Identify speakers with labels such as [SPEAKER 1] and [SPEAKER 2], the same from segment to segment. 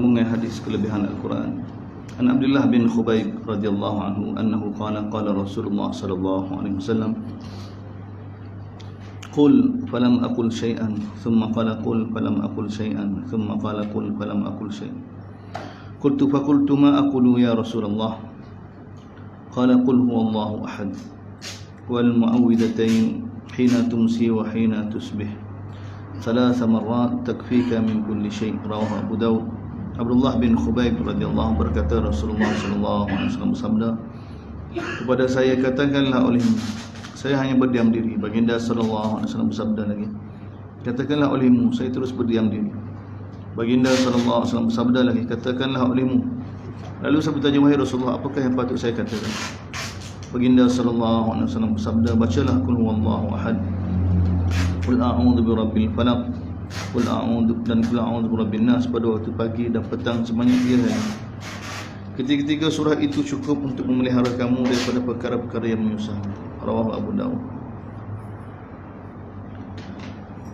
[SPEAKER 1] mengenai hadis kelebihan Al-Quran. An Abdullah bin Khubayb radhiyallahu anhu annahu qala qala Rasulullah sallallahu alaihi wasallam qul falam aqul shay'an thumma qala qul falam aqul shay'an thumma qala qul falam aqul shay'an qultu faqultu ma aqulu ya Rasulullah qala qul huwallahu ahad wal mu'awwidhatayn hina tumsi wa hina tusbih ثلاث مرات تكفيك من كل شيء رواه Abu Daud. Abdullah bin Khubayb radhiyallahu berkata Rasulullah sallallahu alaihi wasallam bersabda, kepada saya katakanlah olehmu, saya hanya berdiam diri. Baginda sallallahu alaihi wasallam bersabda lagi, katakanlah olehmu, saya terus berdiam diri. Baginda sallallahu alaihi wasallam bersabda lagi, katakanlah olehmu. Lalu saya bertanya, wahai Rasulullah, apakah yang patut saya katakan? Baginda sallallahu alaihi wasallam bersabda, bacalah qul huwallahu ahad, qul a'udzu birabbil falaq, qul a'udzu dan qul a'udzu birabbin nas pada waktu pagi dan petang sebanyak 3 kali. Ketiga-tiga surah itu cukup untuk memelihara kamu daripada perkara-perkara yang menyusahkan. Rawahu Abu Daud.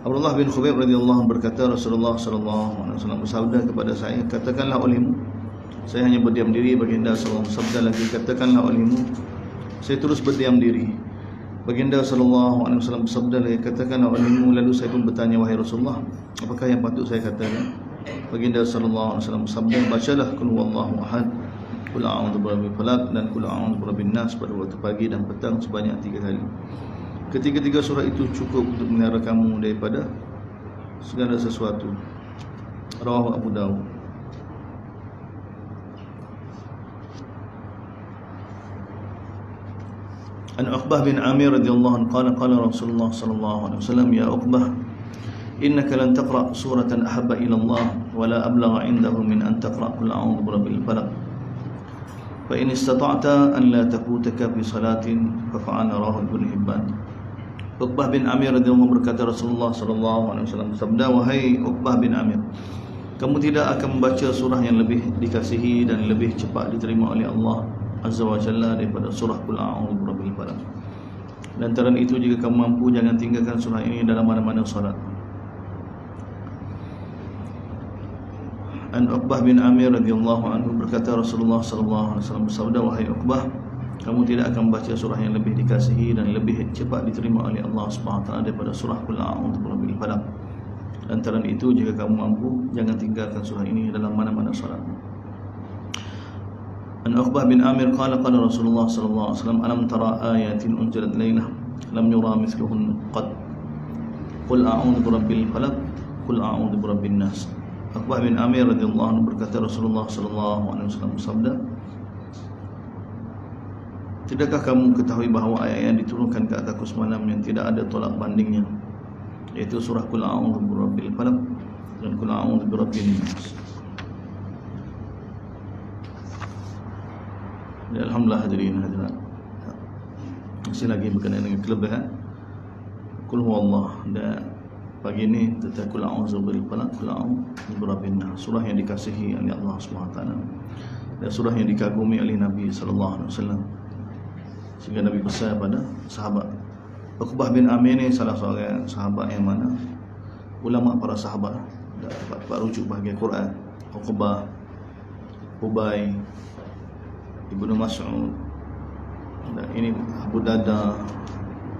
[SPEAKER 1] Abdullah bin Khubayb radhiyallahu anhu berkata Rasulullah sallallahu alaihi wasallam bersabda kepada saya, katakanlah olehmu, saya hanya berdiam diri. Baginda sallallahu alaihi wasallam bersabda lagi, katakanlah olehmu, saya terus berdiam diri. Baginda sallallahu alaihi wasallam bersabda lagi, katakanlah olehmu. Lalu saya pun bertanya, wahai Rasulullah, apakah yang patut saya katakan? Baginda sallallahu alaihi wasallam bersabda, bacalah qul huwallahu ahad, qul a'udzu birabbil falaq dan qul a'udzu birabbin nas pada waktu pagi dan petang sebanyak 3 kali. Ketiga-tiga surah itu cukup untuk memelihara kamu daripada segala sesuatu. Rawahu Abu Daud. An Uqbah bin Amir radhiyallahu anhu qala qala Rasulullah sallallahu alaihi wasallam, ya Uqbah, innaka lan taqra suratan ahabba ila Allah wa la ablagha 'indahu min an taqra qul a'udzu birabbil falaq fa in istata'ta an la tafutaka fi salatin fa fa'al. Rawahu Ibnu Hibban. Uqbah bin Amir radhiyallahu anhu berkata Rasulullah sallallahu alaihi wasallam bersabda, wahai Uqbah bin Amir, kamu tidak akan membaca surah yang lebih dikasihi dan lebih cepat diterima oleh Allah Azza wa Jalla daripada surah Qul a'udzu birabbil falaq. Lantaran itu, jika kamu mampu, jangan tinggalkan surah ini dalam mana-mana salat. An Uqbah bin Amir radhiyallahu anhu berkata Rasulullah sallallahu alaihi wasallam bersabda, wahai Uqbah, kamu tidak akan membaca surah yang lebih dikasihi dan lebih cepat diterima oleh Allah Subhanahu wa taala daripada surah Qul a'udzu birabbil falaq. Lantaran itu, jika kamu mampu, jangan tinggalkan surah ini dalam mana-mana salat. An Uqbah bin Amir qala qala Rasulullah sallallahu alaihi wasallam, alam tara ayatin unzilat lailah lam yura mithluhun qad qul a'udzu birabbil falaq qul a'udzu birabbin nas. Uqbah bin Amir radhiyallahu anhu berkata Rasulullah sallallahu alaihi wasallam bersabda, tidakkah kamu ketahui bahawa ayat yang diturunkan ke atasku semalam yang tidak ada tolak bandingnya, yaitu surah Qul a'udzu birabbil falaq dan Qul a'udzu birabbin nas. Ya, alhamdulillah hadirin hadirat, masih lagi berkenaan dengan kelebihan Qul huwallah. Dan pagi ini tentang Qul a'udzu birabbil falaq, Qul a'udzu birabbin nas, surah yang dikasihi oleh Allah Subhanahu wa taala dan surah yang dikagumi oleh Nabi sallallahu alaihi wasallam, sehingga Nabi pesan pada sahabat. Uqbah bin Amir ini salah seorang sahabat yang mana ulama para sahabat dapat rujuk bahagian Quran. Uqbah, Ubay, Ibnu Mas'ud, dan ini Abu Darda,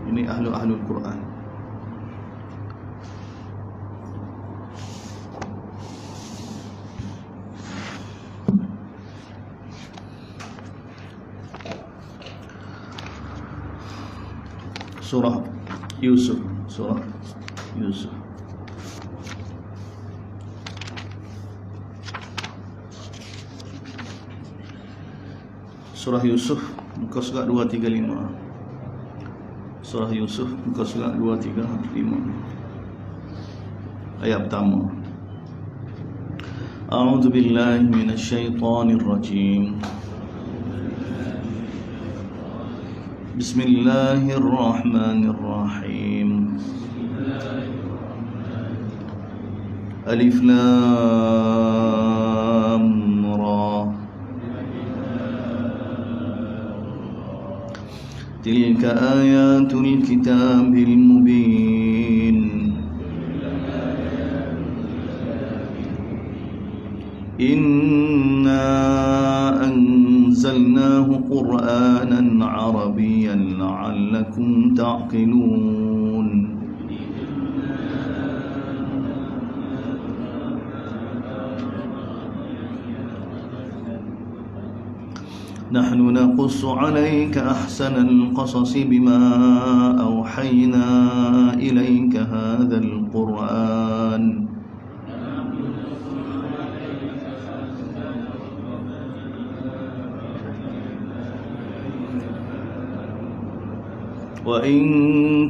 [SPEAKER 1] ini ahlul Quran. Surah Yusuf, surah Yusuf. Surah Yusuf muka surat 235. Surah Yusuf muka surat 235. Ayat pertama. A'udzu billahi minasy syaithanir rajim. Bismillahirrahmanirrahim. Alif Lam Ra. Tilka ayatul kitabil mubin. إنا أنزلناه قرآنا عربيا لعلكم تعقلون نحن نقص عليك أحسن القصص بما أوحينا إليك هذا القرآن وإن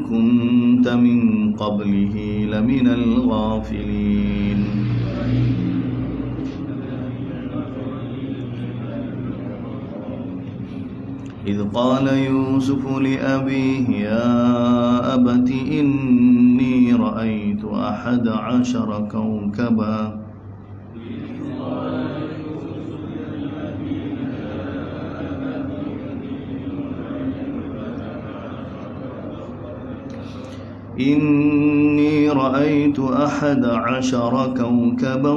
[SPEAKER 1] كنت من قبله لمن الغافلين إذ قال يوسف لأبيه يا أبت إني رأيت 11 كوكبا إني رأيت 11 كوكبا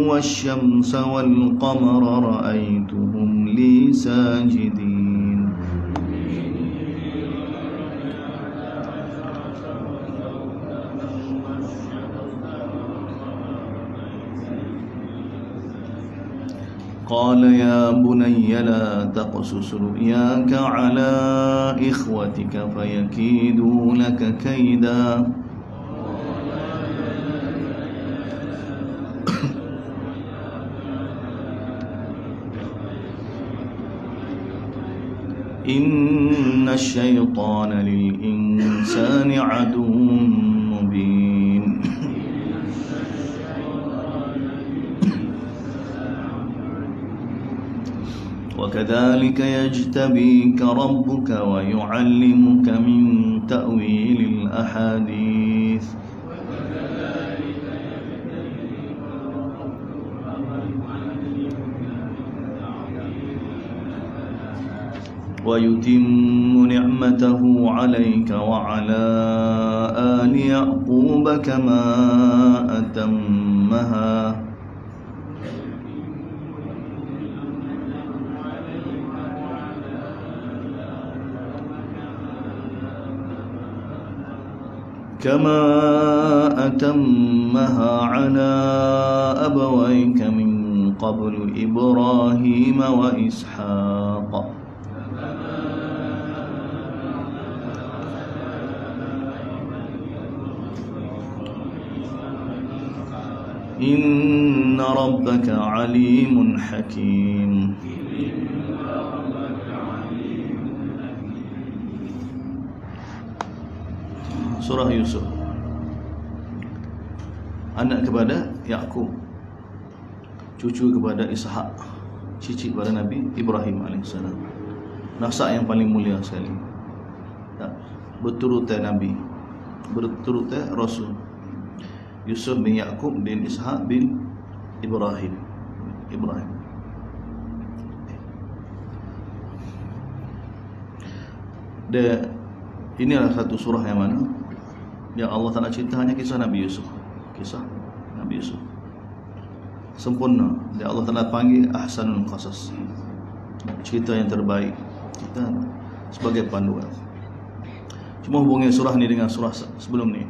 [SPEAKER 1] والشمس والقمر رأيتهم لي ساجدين قال يا بني لا تقصص رؤياك على إخوتك فيكيدوا لك كيدا إن الشيطان للإنسان عدو مبين وكذلك يجتبيك ربك ويعلمك من تأويل الأحاديث ويتم نعمته عليك وعلى آل يعقوب كما أتمها على أبويك من قبل إبراهيم وإسحاق إن ربك عليم حكيم Surah Yusuf. Anak kepada Yaqub, cucu kepada Ishak, cicit kepada Nabi Ibrahim AS. Nasab yang paling mulia sekali. Berturutan Nabi, berturutan Rasul. Yusuf bin Yaqub bin Ishak bin Ibrahim. Dan inilah satu surah yang mana yang Allah Ta'ala cerita hanya kisah Nabi Yusuf. Kisah Nabi Yusuf sempurna. Dan Allah Ta'ala panggil ahsanul qasas, cerita yang terbaik, kita sebagai panduan. Cuma hubungi surah ni dengan surah sebelum ni.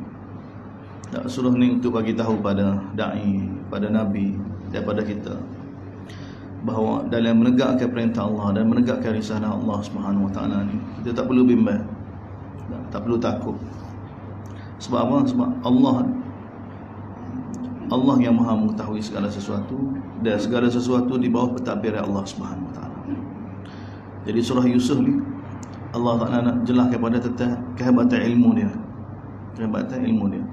[SPEAKER 1] Surah ni untuk bagi tahu pada da'i, pada Nabi, daripada kita, bahawa dalam menegakkan perintah Allah dan menegakkan risalah Allah Subhanahu Wa Taala ni, kita tak perlu bimbang, tak perlu takut. Sebab apa? Sebab Allah yang Maha mengetahui segala sesuatu, dan segala sesuatu di bawah pentadbiran Allah Subhanahu Wa Taala. Jadi surah Yusuf ni Allah Taala nak jelaskan kepada tentang kehebatan ilmu dia, kehebatan ilmu dia,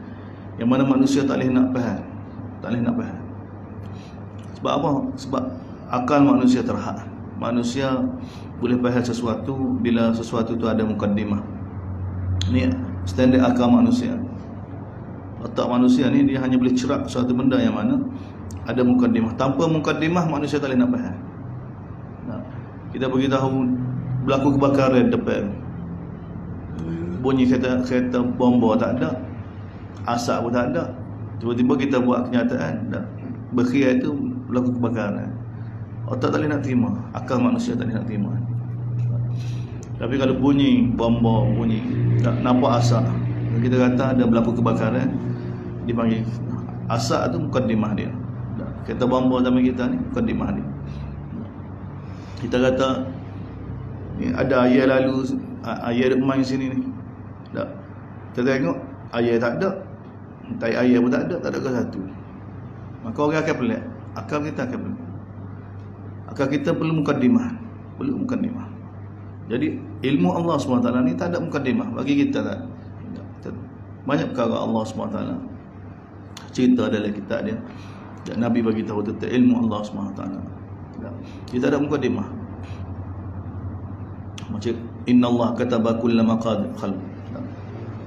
[SPEAKER 1] yang mana manusia tak boleh nak faham, tak boleh nak faham. Sebab apa? Sebab akal manusia terhad. Manusia boleh faham sesuatu bila sesuatu tu ada mukaddimah. Ni standard akal manusia. Otak manusia ni dia hanya boleh cerak suatu benda yang mana ada mukaddimah. Tanpa mukaddimah manusia tak boleh nak faham. Kita beritahu berlaku kebakaran depan, bunyi kereta bomba tak ada, asap pun tak ada, tiba-tiba kita buat kenyataan, berkhiat itu berlaku kebakaran. Otak tak boleh nak terima, akal manusia tak boleh nak terima. Tapi kalau bunyi bom-bom, bunyi nampak asap, kita kata ada berlaku kebakaran, dipanggil asap tu mukadimah dia. Kata bom-bom zaman kita ni mukadimah dia. Kita kata ni ada air lalu, air main sini ni. Tak. Kita tengok air tak ada, tai air pun tak ada ke satu. Maka orang akan pelik, akal kita akan pelik. Akal kita perlu mukadimah, Jadi ilmu Allah SWT ni tak ada mukadimah bagi kita tak. Banyak perkara Allah SWT cerita dalam kitab dia. Dan Nabi bagi tahu tentang ilmu Allah SWT. Kita ada mukadimah. Macam inna Allah kataba kulla maqadir khalq.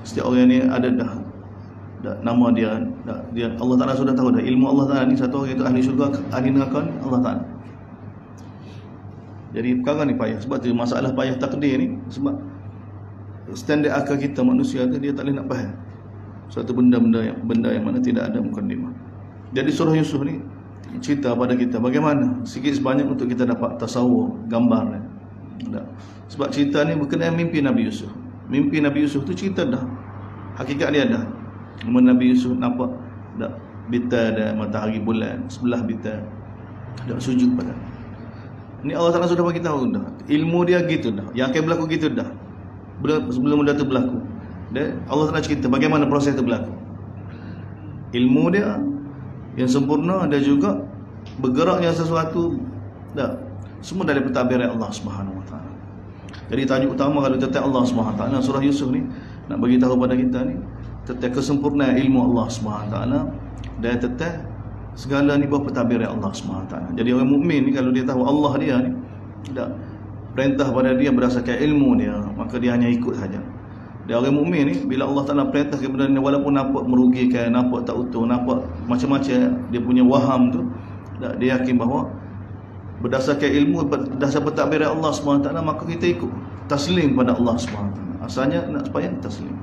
[SPEAKER 1] Setiap orang ni ada dah nama dia, Allah Taala sudah tahu dah. Ilmu Allah Taala ni satu orang itu ahli syurga, ahli neraka Allah Taala. Jadi perkara ni payah. Sebab tu masalah payah takdir ni, sebab standard akal kita manusia tu dia tak boleh nak faham suatu benda yang mana tidak ada mukadimah. Jadi surah Yusuf ni cerita pada kita bagaimana sikit sebanyak untuk kita dapat tasawur gambar ni. Sebab cerita ni berkenaan mimpi Nabi Yusuf. Mimpi Nabi Yusuf tu cerita dah, hakikat dia dah. Nabi Yusuf nampak dah bintang dan matahari bulan sebelah bintang, dah sujud pada. Ni Allah Taala sudah bagi tahu dah. Ilmu dia gitu dah. Yang akan berlaku gitu dah. Sebelum benda tu berlaku. Dan Allah Taala cerita bagaimana proses itu berlaku. Ilmu dia yang sempurna dan juga bergeraknya sesuatu dah. Semua dari pentadbiran Allah Subhanahu Wa Taala. Jadi tajuk utama kalau tentang Allah Subhanahu Wa Taala surah Yusuf ni nak bagi tahu pada kita ni tentang kesempurnaan ilmu Allah Subhanahu Wa Taala dan tentang segala ni bawah pentadbiran Allah SWT. Jadi orang mukmin ni kalau dia tahu Allah dia ni tak perintah pada dia berdasarkan ilmu dia, maka dia hanya ikut saja. Dan orang mukmin ni bila Allah Taala perintah kepada dia walaupun nampak merugikan, nampak tak utuh, nampak macam-macam dia punya waham tu, tak, dia yakin bahawa berdasarkan ilmu, berdasarkan pentadbiran Allah SWT, maka kita ikut taslim pada Allah SWT. Asalnya nak supaya taslim.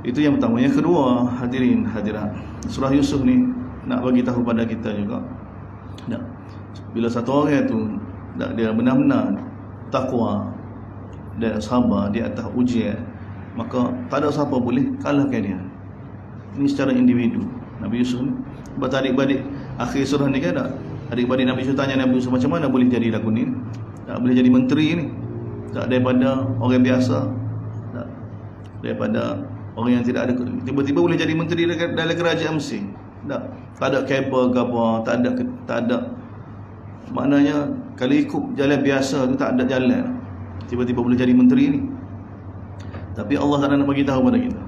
[SPEAKER 1] Itu yang pertama. Yang kedua, hadirin hadirat, surah Yusuf ni nak bagi tahu pada kita juga tak, bila satu orang tu tak, dia benar-benar takwa dan sabar di atas ujian, maka tak ada siapa boleh kalahkan dia. Ini secara individu Nabi Yusuf ni. Sebab adik-beradik akhir surah ni kan tak, adik-beradik Nabi Yusuf tanya Nabi Yusuf macam mana boleh jadi lagu ni, tak boleh jadi menteri ni, tak, daripada orang biasa, tak, daripada orang yang tidak ada, tiba-tiba boleh jadi menteri dalam kerajaan Mesir. Tak ada kabel ke apa, tak ada. Maknanya kalau ikut jalan biasa tu tak ada jalan. Tiba-tiba boleh jadi menteri ni. Tapi Allah tak nak bagi tahu pada kita.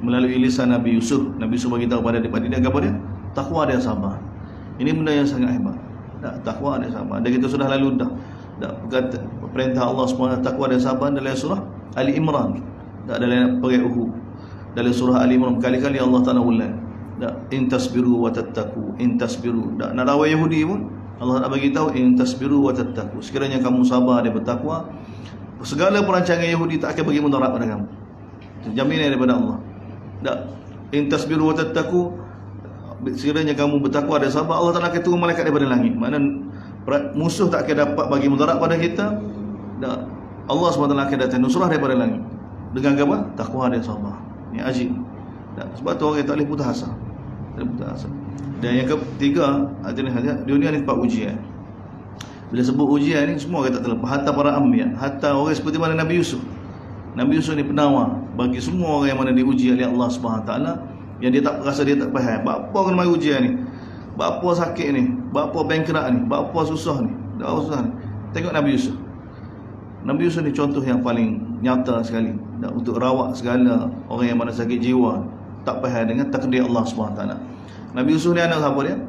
[SPEAKER 1] Melalui lisan Nabi Yusuf bagi tahu pada dia apa dia? Takwa dia sabar. Ini benda yang sangat hebat. Takwa dia sabar. Dan kita sudah lalu dah berkata perintah Allah SWT takwa dan sabar dalam surah Ali Imran. Dalam perang Uhud. Dalam surah Ali Imran kali-kali Allah Taala ulang. In tasbiru wa tattaqu, in tasbiru. Nak lawan Yahudi pun Allah nak bagi tahu in tasbiru wa tattaqu. Sekiranya kamu sabar dan bertakwa, segala perancangan Yahudi tak akan bagi mudarat pada kamu. Jaminan daripada Allah. In tasbiru wa tattaqu, sekiranya kamu bertakwa dan sabar, Allah Taala akan turun malaikat daripada langit. Maknanya musuh tak akan dapat bagi mudarat pada kita. Allah SWT akan datang nusrah daripada langit. Dengan apa? Takwa dan sabar. Ini ajib. Sebab tu orang tak boleh putus asa. Dan yang ketiga, dunia ni tempat ujian. Bila sebut ujian ni, semua orang tak terlepas. Hatta para anbiya, hatta orang seperti mana Nabi Yusuf. Nabi Yusuf ni penawar bagi semua orang yang mana diuji oleh Allah SWT, yang dia tak rasa, dia tak faham. Apa kena mari ujian ni? Apa sakit ni? Apa bangkrut ni? Apa susah ni? Tengok Nabi Yusuf. Nabi Yusuf ni contoh yang paling nyata sekali untuk rawat segala orang yang mana sakit jiwa, tak faham dengan takdir Allah SWT. Nabi Yusuf ni anak siapa dia?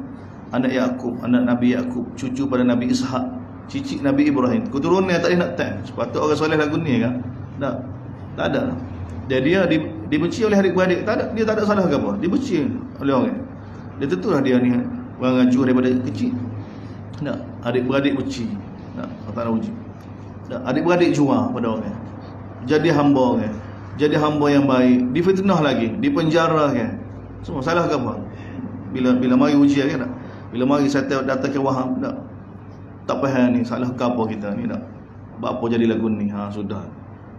[SPEAKER 1] Anak Yakub, anak Nabi Yakub, cucu pada Nabi Ishak, cicit Nabi Ibrahim. Keturunan tak boleh nak tang. Sepatut orang soleh lagu ni kan? Tak ada. Dan dia dibenci oleh adik-beradik. Dia tak ada salah ke apa. Dibenci oleh orang. Dia tentulah dia ni orang raju daripada kecil. Adik-beradik benci. Tak nak uji. Adik-beradik jual pada orang. Jadi hamba orang. Jadi hamba yang baik. Difitnah lagi, dipenjara kan. Semua salah ke apa? Bila mari ujian kan. Bila mari saya datang ke waham, tak faham ni, salah ke apa kita ni, tak. Apa jadi lagu ni, sudah.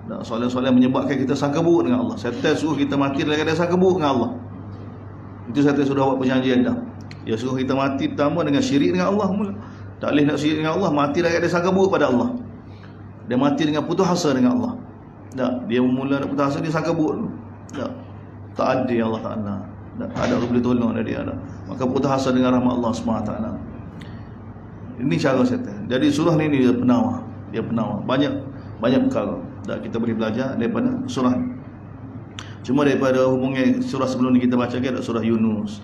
[SPEAKER 1] Tak, soalan-soalan menyebabkan kita sangka buruk dengan Allah. Syaitan suruh kita mati dalam keadaan sangka buruk dengan Allah. Itu syaitan sudah buat perjanjian dah. Dia suruh kita mati pertama dengan syirik dengan Allah mula. Tak boleh nak syirik dengan Allah, mati dalam keadaan sangka buruk pada Allah. Dia mati dengan putus asa dengan Allah. Tak, dia mula nak putus asa, dia sangka buruk. Tak adil Allah Ta'ala. Tak ada orang boleh tolong dari dia. Maka putus asa dengan rahmat Allah SWT. Ini cara syaitan. Jadi surah ni dia penawar. Dia penawar. Banyak perkara. Dan kita boleh belajar daripada surah ni. Cuma daripada hubungan surah sebelum ni kita baca ke surah Yunus.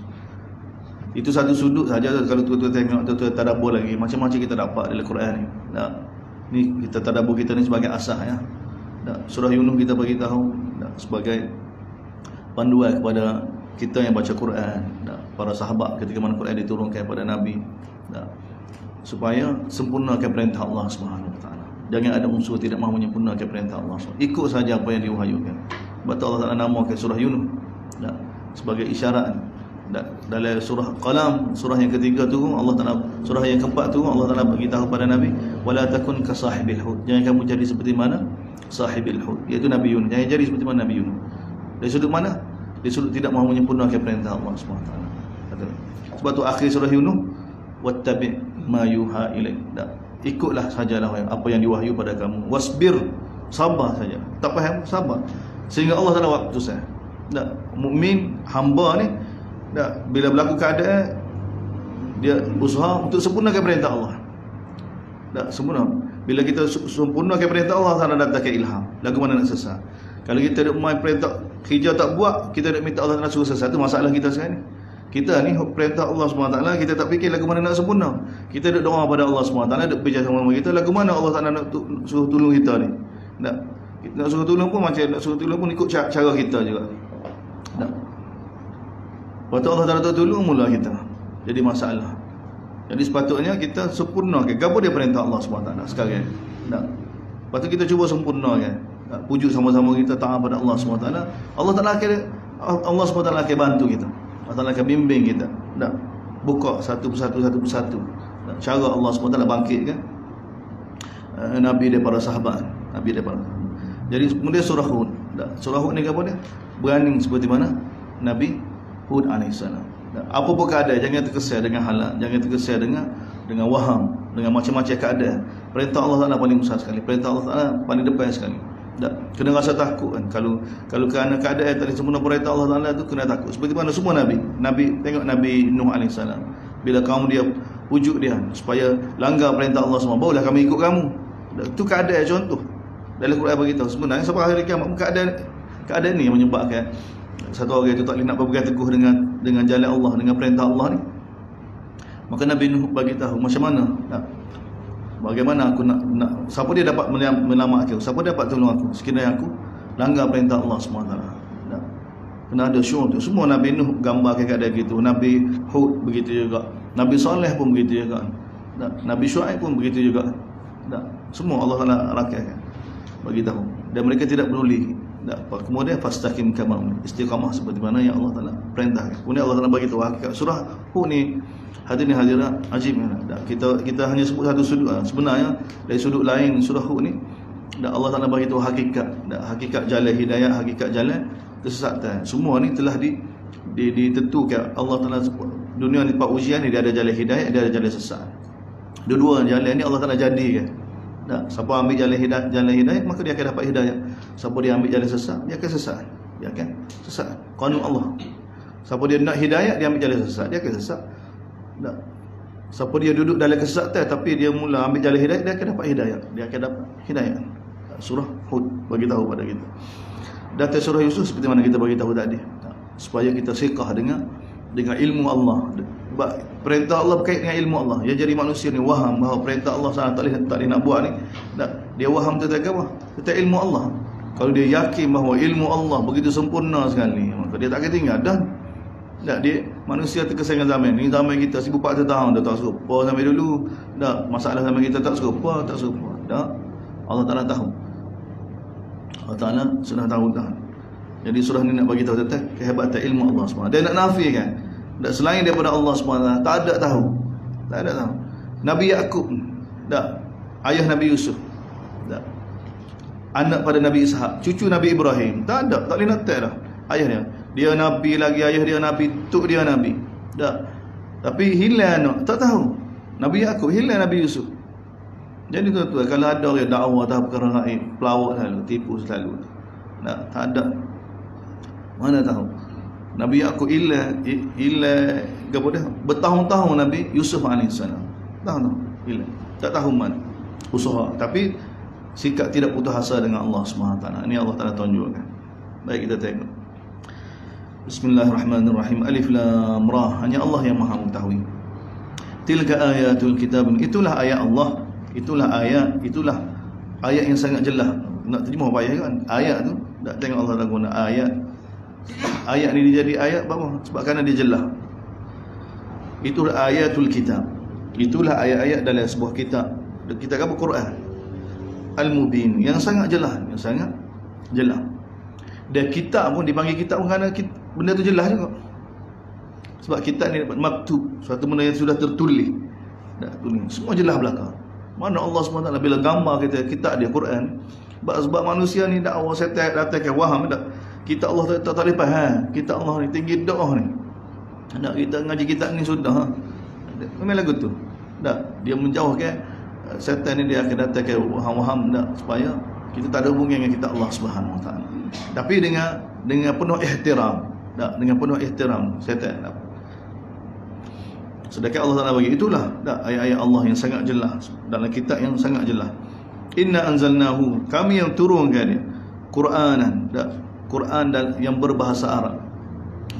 [SPEAKER 1] Itu satu sudut saja. Kalau tuan-tuan tengok, tuan-tuan tadabbur lagi, macam-macam kita dapat dalam Quran ni. Ni kita tadabbur kita ni sebagai asas ya. Surah Yunus kita bagi tahu sebagai panduan kepada kita yang baca Quran, para sahabat ketika mana Quran diturunkan kepada Nabi, supaya sempurnakan perintah Allah Subhanahu Wa Taala. Jangan ada unsur tidak mahu menyempurnakan perintah Allah. Ikut saja apa yang diwahyukan. Sebab Allah Taala namakan surah Yunus sebagai isyarat. Dalam surah Qalam, surah yang ketiga tu Allah Taala, surah yang keempat tu Allah Taala bagi tahu pada Nabi, wala takun ka sahibil hud. Jangan kamu jadi seperti mana sahibil hud, iaitu Nabi Yunus. Jangan jadi seperti mana Nabi Yunus. Dari sudut mana? Dari sudut tidak mahu menyempurnakan perintah Allah SWT. Sebab tu akhir surah Yunus, wattabi' ma yuha ilaik. Ikutlah sajalah apa yang diwahyu pada kamu. Wasbir, sabar saja. Tak faham, sabar. Sehingga Allah Taala waktu saya. Mukmin hamba ni bila berlaku keadaan, dia usaha untuk sempurnakan perintah Allah. Sempurna. Bila kita sempurnakan perintah Allah, Taala datangkan ilham. Lagu mana nak sesat. Kalau kita nak main perintah hijau tak buat, kita nak minta Allah Taala suruh sesat. Itu masalah kita sekarang ni. Kita ni perintah Allah SWT, kita tak fikir lagu mana nak sempurna. Kita duk doa pada Allah SWT, duk berjaya sama kita, lagu mana Allah Taala nak suruh tolong kita ni. Nak suruh tolong pun macam nak suruh tolong pun ikut cara kita juga. Waktu Allah Taala tolong mula kita jadi masalah. Jadi sepatutnya kita sempurnakan gapo dia perintah Allah SWT sekarang. Lepas tu kita cuba sempurnakan. Pujuk sama-sama kita taat pada Allah SWT. Allah SWT akan bantu kita. Allah Taala akan bimbing kita. Buka satu persatu. Cara Allah SWT bangkitkan Nabi daripada sahabat. Jadi kemudian surah Hud. Surah Hud ni apa dia? Berani seperti mana Nabi Hud AS. Apa pun keadaan, jangan terkesan dengan halak, jangan terkesan dengan waham, dengan macam-macam keadaan. Perintah Allah Taala paling besar sekali. Perintah Allah Taala paling depan sekali. Kena rasa takut kan. Kalau kerana keadaan tadi sempurna perintah Allah Taala tu kena takut. Seperti mana semua Nabi tengok Nabi Nuh AS. Bila kaum dia pujuk dia supaya langgar perintah Allah semua, barulah kami ikut kamu. Itu keadaan contoh. Dalam Quran beritahu sebenarnya sampai hari kiamat keadaan ni yang menyebabkan satu orang itu tak boleh nak berpegang teguh dengan jalan Allah, dengan perintah Allah ni. Maka Nabi Nuh bagi tahu macam mana bagaimana aku nak siapa dia dapat menyelamatkan aku, siapa dia dapat tolong aku sekiranya aku langgar perintah Allah SWT. Kena ada syur tu. Semua Nabi Nuh gambarkan keadaan gitu. Nabi Hud begitu juga. Nabi Saleh pun begitu juga. Nabi Syuaib pun begitu juga. Semua Allah Taala rakyatkan, bagi tahu. Dan mereka tidak peduli. Kemudian fastaqim kama istiqamah seperti mana yang Allah Taala perintahkan. Kemudian Allah Taala bagi tahu hakikat surah Hud ni. Hadirin hadirat ajib. Kita hanya sebut satu sudut. Sebenarnya dari sudut lain surah Hud ni Allah Taala bagi tahu hakikat jalan hidayah, hakikat jalan kesesatan. Semua ni telah ditentukan Allah Taala. Dunia ni 4 ujian ni, dia ada jalan hidayah, dia ada jalan sesat. Dua-dua jalan ni Allah Taala jadikan. Siapa ambil jalan hidayah maka dia akan dapat hidayah. Siapa dia ambil jalan sesat, dia akan sesat. Dia akan sesat. Qanun Allah. Siapa dia nak hidayah, dia ambil jalan sesat, dia akan sesat. Siapa dia duduk dalam kesesatan tapi dia mula ambil jalan hidayah, dia akan dapat hidayah. Dia akan dapat hidayah. Surah Hud bagi tahu pada kita. Data surah Yusuf seperti mana kita bagi tahu tadi. Supaya kita siqah dengan ilmu Allah. Perintah Allah berkait dengan ilmu Allah. Dia jadi manusia ni waham bahawa perintah Allah SWT tak boleh nak buat ni. Dia waham tentang apa? Tentang ilmu Allah. Kalau dia yakin bahawa ilmu Allah begitu sempurna sekali, maka dia tak akan tinggal dah. Dia manusia terkesan dengan zaman ni. Zaman kita 1400 tahun dah tak serupa sampai dulu. Masalah zaman kita tak serupa. Allah Taala tahu. Allah Taala sudah tahu dah. Jadi surah ni nak bagi tahu tentang kehebatan ilmu Allah SWT. Dia nak nafikan Tak selain daripada Allah SWT tak ada tahu. Tak ada tahu. Nabi Yaqub tak, ayah Nabi Yusuf tak, anak pada Nabi Ishaq, cucu Nabi Ibrahim, tak ada, tak boleh notek dah ayah dia Nabi lagi, ayah dia Nabi, tok dia Nabi tak. Tapi hilang anak, tak tahu. Nabi Yaqub hilang Nabi Yusuf. Jadi tuan-tuan, kalau ada orang dakwah tahu perkara gaib, pelawak selalu, tipu selalu, tak ada, mana tahu. Nabi Yaqub hilang kepada bertahun-tahun Nabi Yusuf AS tahu hilang, tak tahu mana usaha, tapi sikap tidak putus asa dengan Allah SWT. Ini Allah Taala tunjukkan. Baik, kita tengok. Bismillahirrahmanirrahim. Alif Lam Ra. Hanya Allah yang Maha mengetahui. Tilka ayatul kitab. Itulah ayat Allah. Itulah ayat yang sangat jelas. Nak terjemah apa ayat kan? Ayat tu tak tengok Allah Taala guna ayat. Ayat ni dia jadi ayat apa? Sebab kerana dia jelas. Itulah ayatul kitab. Itulah ayat-ayat dalam sebuah kitab. Kitab apa? Quran Al-Mubin, yang sangat jelas, yang sangat jelas. Dan kitab pun dipanggil kitab pun kerana benda tu jelas juga. Sebab kitab ni dapat maktub, suatu benda yang sudah tertulis. Semua jelas belakang. Mana Allah SWT bila gambar kita kitab dia Quran. Sebab manusia ni dakwah setan datang waham tak. Kita Allah tak boleh faham. Kita Allah ni tinggi doa ni. Nak kita ngaji kitab ni sudah. Memang lagu tu. Tak, dia menjauhkan setan ni, dia akan datang ke waham-waham tak, supaya kita tak ada hubungan dengan kita Allah Subhanahu Wa Taala. Tapi dengan penuh ihtiram, tak, dengan penuh ihtiram setan tak. Sedangkan Allah Taala bagi itulah tak, ayat-ayat Allah yang sangat jelas dalam kitab yang sangat jelas. Inna anzalnahu, kami yang turunkan dia Quranan, tak, Quran dan yang berbahasa Arab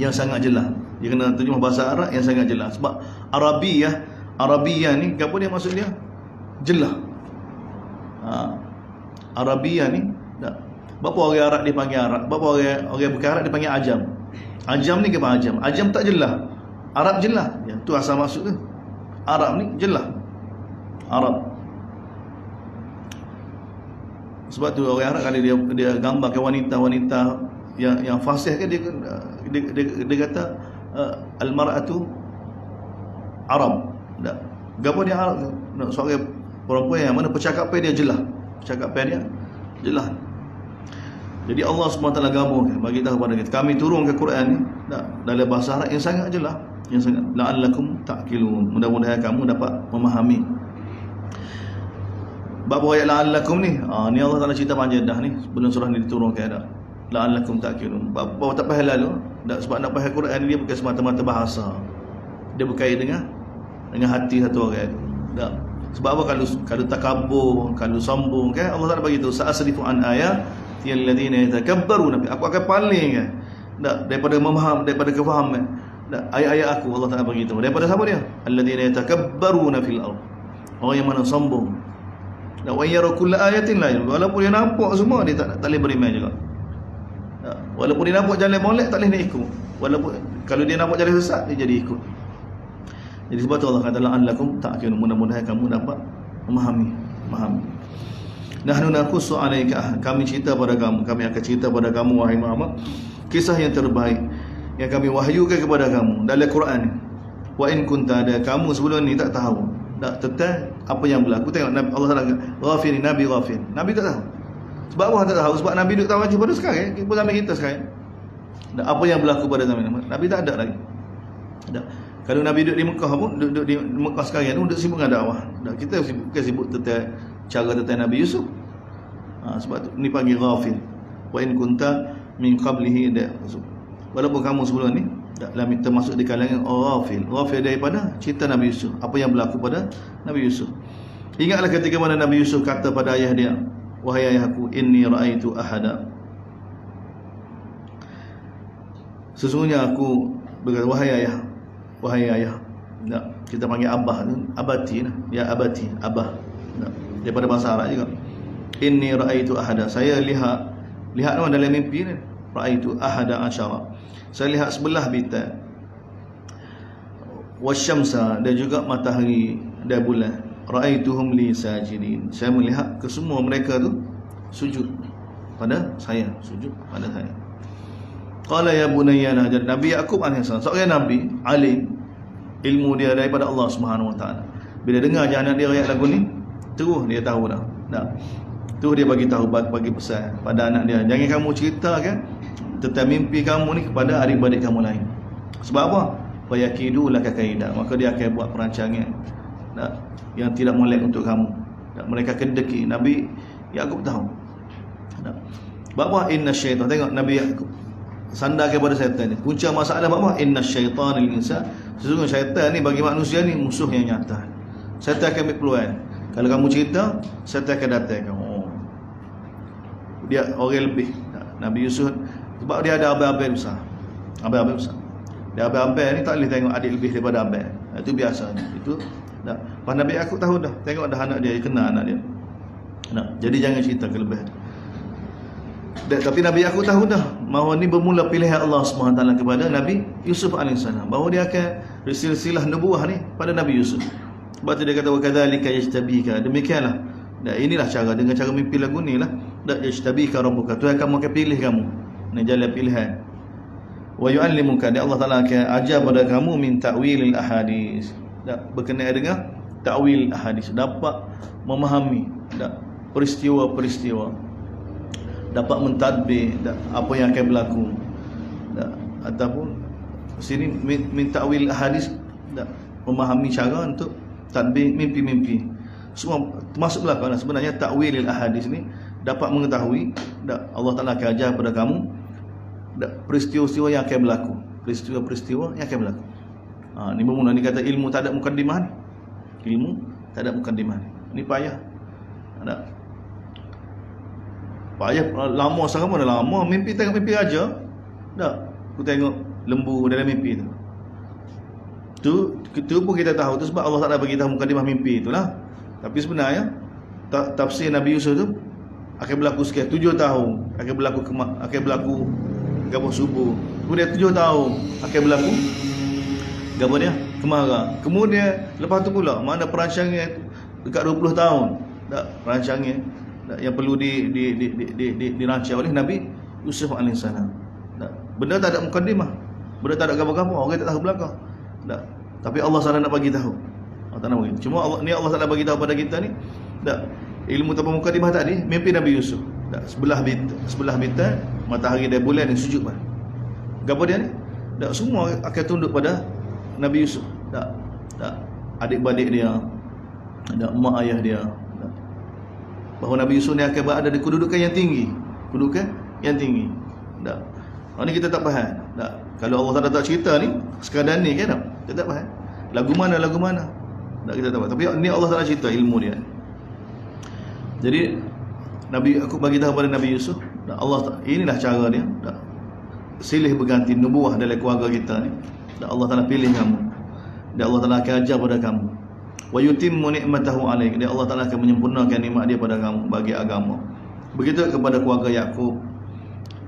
[SPEAKER 1] yang sangat jelas. Dia kena terjemah bahasa Arab yang sangat jelas. Sebab Arabiyah ni apa dia maksud dia? Jelas. Arabiyah ni tak. Berapa orang Arab dipanggil Arab, berapa orang bukan Arab dipanggil Ajam. Ajam ni ke apa Ajam? Ajam tak jelas. Arab jelas. Ya, tu asal maksud tu. Arab ni jelas. Arab. Sebab tu orang Arab kalau dia gambarkan wanita-wanita yang fasih kan, dia kata al-mar'atu Arab. Tak. Gapo dia Arab tu? Seorang perempuan yang mana percakapan dia jelas. Percakapan dia jelas. Jadi Allah SWT gabungkan, bagi tahu kepada kita, kami turunkan Quran ni dalam bahasa Arab yang sangat jelas, yang sangat la'allakum ta'qilun. Mudah-mudahan kamu dapat memahami. Bab ayat la'allakum ni, ni Allah Taala cerita panjang dah ni sebelum surah ni diturunkan dah. La'allakum ta'qilun. Bab tak faham lalu, sebab nak faham Quran ni dia bukan semata-mata bahasa. Dia berkait dengan hati satu orang. Tak. Sebab apa, kalau takabur, kalau sombong kan, Allah Taala bagi tahu sa'asrifu an ayat yal ladina yatakabbaruna, aku akan paling kan, tak, daripada memaham, daripada kefahaman, tak, ayat-ayat aku Allah Taala bagi tahu daripada siapa dia? Alladina yatakabbaruna fil ard, orang yang mana sombong. Dan wa yara kull ayatin la, walaupun dia nampak semua dia tak boleh beriman juga. Tak. Walaupun dia nampak jalan molek tak boleh nak ikut. Walaupun kalau dia nampak jalan sesat dia jadi ikut. Jadi sebab tu Allah kata la'allakum ta'qilun, mudah-mudahan kamu dapat memahami. Nahnu naqussu 'alaika, kami cerita pada kamu, kami akan cerita pada kamu wahai Muhammad kisah yang terbaik yang kami wahyukan kepada kamu dalam Quran. Wa in kunta, ada kamu sebelum ni tak tahu, tak tentang apa yang berlaku. Tengok Allah Taala ghafir, Nabi ghafir. Nabi tak tahu. Sebab apa tak tahu? Sebab Nabi duduk tahu aja pada sekarang, kita zaman kita sekarang. Dan apa yang berlaku pada zaman Nabi tak ada lagi. Tak. Kalau Nabi duduk di Mekah pun, duduk di Mekah sekarang tu, duduk sibuk dengan dakwah. Dan kita sibuk tentang cara tentang Nabi Yusuf. Sebab tu ni panggil ghafil. Wa in kunta min qablihi da. Walaupun kamu sebelum ni dalam termasuk di kalangan ghafil. Ghafil daripada cerita Nabi Yusuf, apa yang berlaku pada Nabi Yusuf. Ingatlah ketika mana Nabi Yusuf kata pada ayah dia, wahai ayahku, inni ra'aitu ahada. Sesungguhnya aku berkata, wahai ayah. Tak, kita panggil abah tu, abati lah. Ya abati, abah. Tak, daripada bahasa Arab juga. Inni ra'aitu ahada. Saya lihat dalam mimpi ni. Ra'aitu ahada asyara. Saya lihat 11 bintang. Wasyamsa, dan juga matahari dan bulan. Ra'aituhum li sajidin. Saya melihat kesemua mereka tu sujud pada saya, sujud pada saya. Qala ya bunayya la tajal. Nabi Yaqub alaihissalam seorang nabi alim, ilmu dia daripada Allah Subhanahu Wa Taala. Bila dengar je anak dia riak lagu ni, terus dia tahu dah. Terus dia bagi tahu, bagi pesan pada anak dia, jangan kamu ceritakan tentang mimpi kamu ni kepada adik-beradik kamu lain. Sebab apa? Fayakidu laka kaida. Maka dia akan buat perancangan yang tidak molek untuk kamu. Mereka kedeki. Nabi Yaqub tahu. Sebab apa? Inna syaitan. Tengok Nabi Yaqub sandar kepada syaitan ni. Punca masalah apa? Inna syaitan lil insan. Sesungguhnya syaitan ni bagi manusia ni musuh yang nyata. Syaitan akan ambil peluang. Kalau kamu cerita, syaitan akan datang kamu. Dia orang lebih. Nabi Yusuf sebab dia ada abang-abang besar. Abang-abang besar. Dia abang-abang ni tak boleh tengok adik lebih daripada abang. Itu biasa. Itu dah. Pas Nabi aku tahu dah. Tengok dah anak dia, kenal anak dia. Jadi jangan cerita kelebihan. Tapi Nabi aku tahu dah bahawa ni bermula pilihan Allah SWT kepada Nabi Yusuf AS, bahawa dia akan silsilah nubuah ni pada Nabi Yusuf. Sebab tu dia kata wa kadzalika yajtabika. Demikianlah. Inilah cara, dengan cara mimpi lagu ni lah. Yajtabika rabbuka. Tuhan kamu akan pilih kamu. Ni jalan pilihan. Wa yu'allimuka. Allah Taala akan ajar pada kamu min ta'wilil ahadis. Berkenaan dengan ta'wil ahadis. Dapat memahami peristiwa-peristiwa. Dapat mentadbir apa yang akan berlaku. Ataupun sini min ta'wil ahadis, memahami cara untuk tadbir mimpi-mimpi. Semua termasuk belakang sebenarnya ta'wilil ahadis ni dapat mengetahui Allah Taala akan ajar pada kamu peristiwa-peristiwa yang akan berlaku, peristiwa-peristiwa yang akan berlaku. Ni bermula ni kata ilmu tak ada mukaddimah ni. Ilmu tak ada mukaddimah ni. Ni payah. Payah lama sangat mana lama mimpi, tengok mimpi raja. Aku tengok lembu dalam mimpi tu. Tu pun kita tahu tu sebab Allah Taala bagi tahu mukadimah mimpi itulah. Tapi sebenarnya tafsir Nabi Yusuf tu akan berlaku sekian 7 tahun, akan berlaku gapo subuh. Kemudian 7 tahun akan berlaku gapo dia kemarau. Kemudian lepas tu pula mana perancangan dekat 20 tahun perancangan yang perlu dirancang oleh Nabi Yusuf AS. Benda tak ada mukadimah, benda tak ada gapo-gapo, orang tak tahu belakang. Tapi Allah SWT nak bagi tahu. Allah nak bagi. Cuma Allah SWT bagi tahu pada kita ni, ilmu tanpa mukadimah tadi, mimpi Nabi Yusuf. Sebelah bintang, matahari dan bulan yang sujud bah. Gapo dia ni? Semua akan tunduk pada Nabi Yusuf. Adik-beradik dia, mak ayah dia. Bahawa Nabi Yusuf ni akan berada di kedudukan yang tinggi. Kedudukan yang tinggi. Ini kita tak faham. Kalau Allah tak cerita ni, sekadar ni kan kita tak faham. Lagu mana? Kita tak faham. Tapi ni Allah Taala cerita ilmu dia. Jadi Nabi aku bagi tahu pada Nabi Yusuf, Allah inilah cara dia. Silih berganti nubuah dalam keluarga kita ni. Allah Taala pilih kamu. Dan Allah Taala akan ajar pada kamu. Wa yutimmu ni'matahu 'alaik. Dan Allah Taala akan menyempurnakan nikmat dia pada kamu bagi agama. Begitu kepada keluarga Yaqub.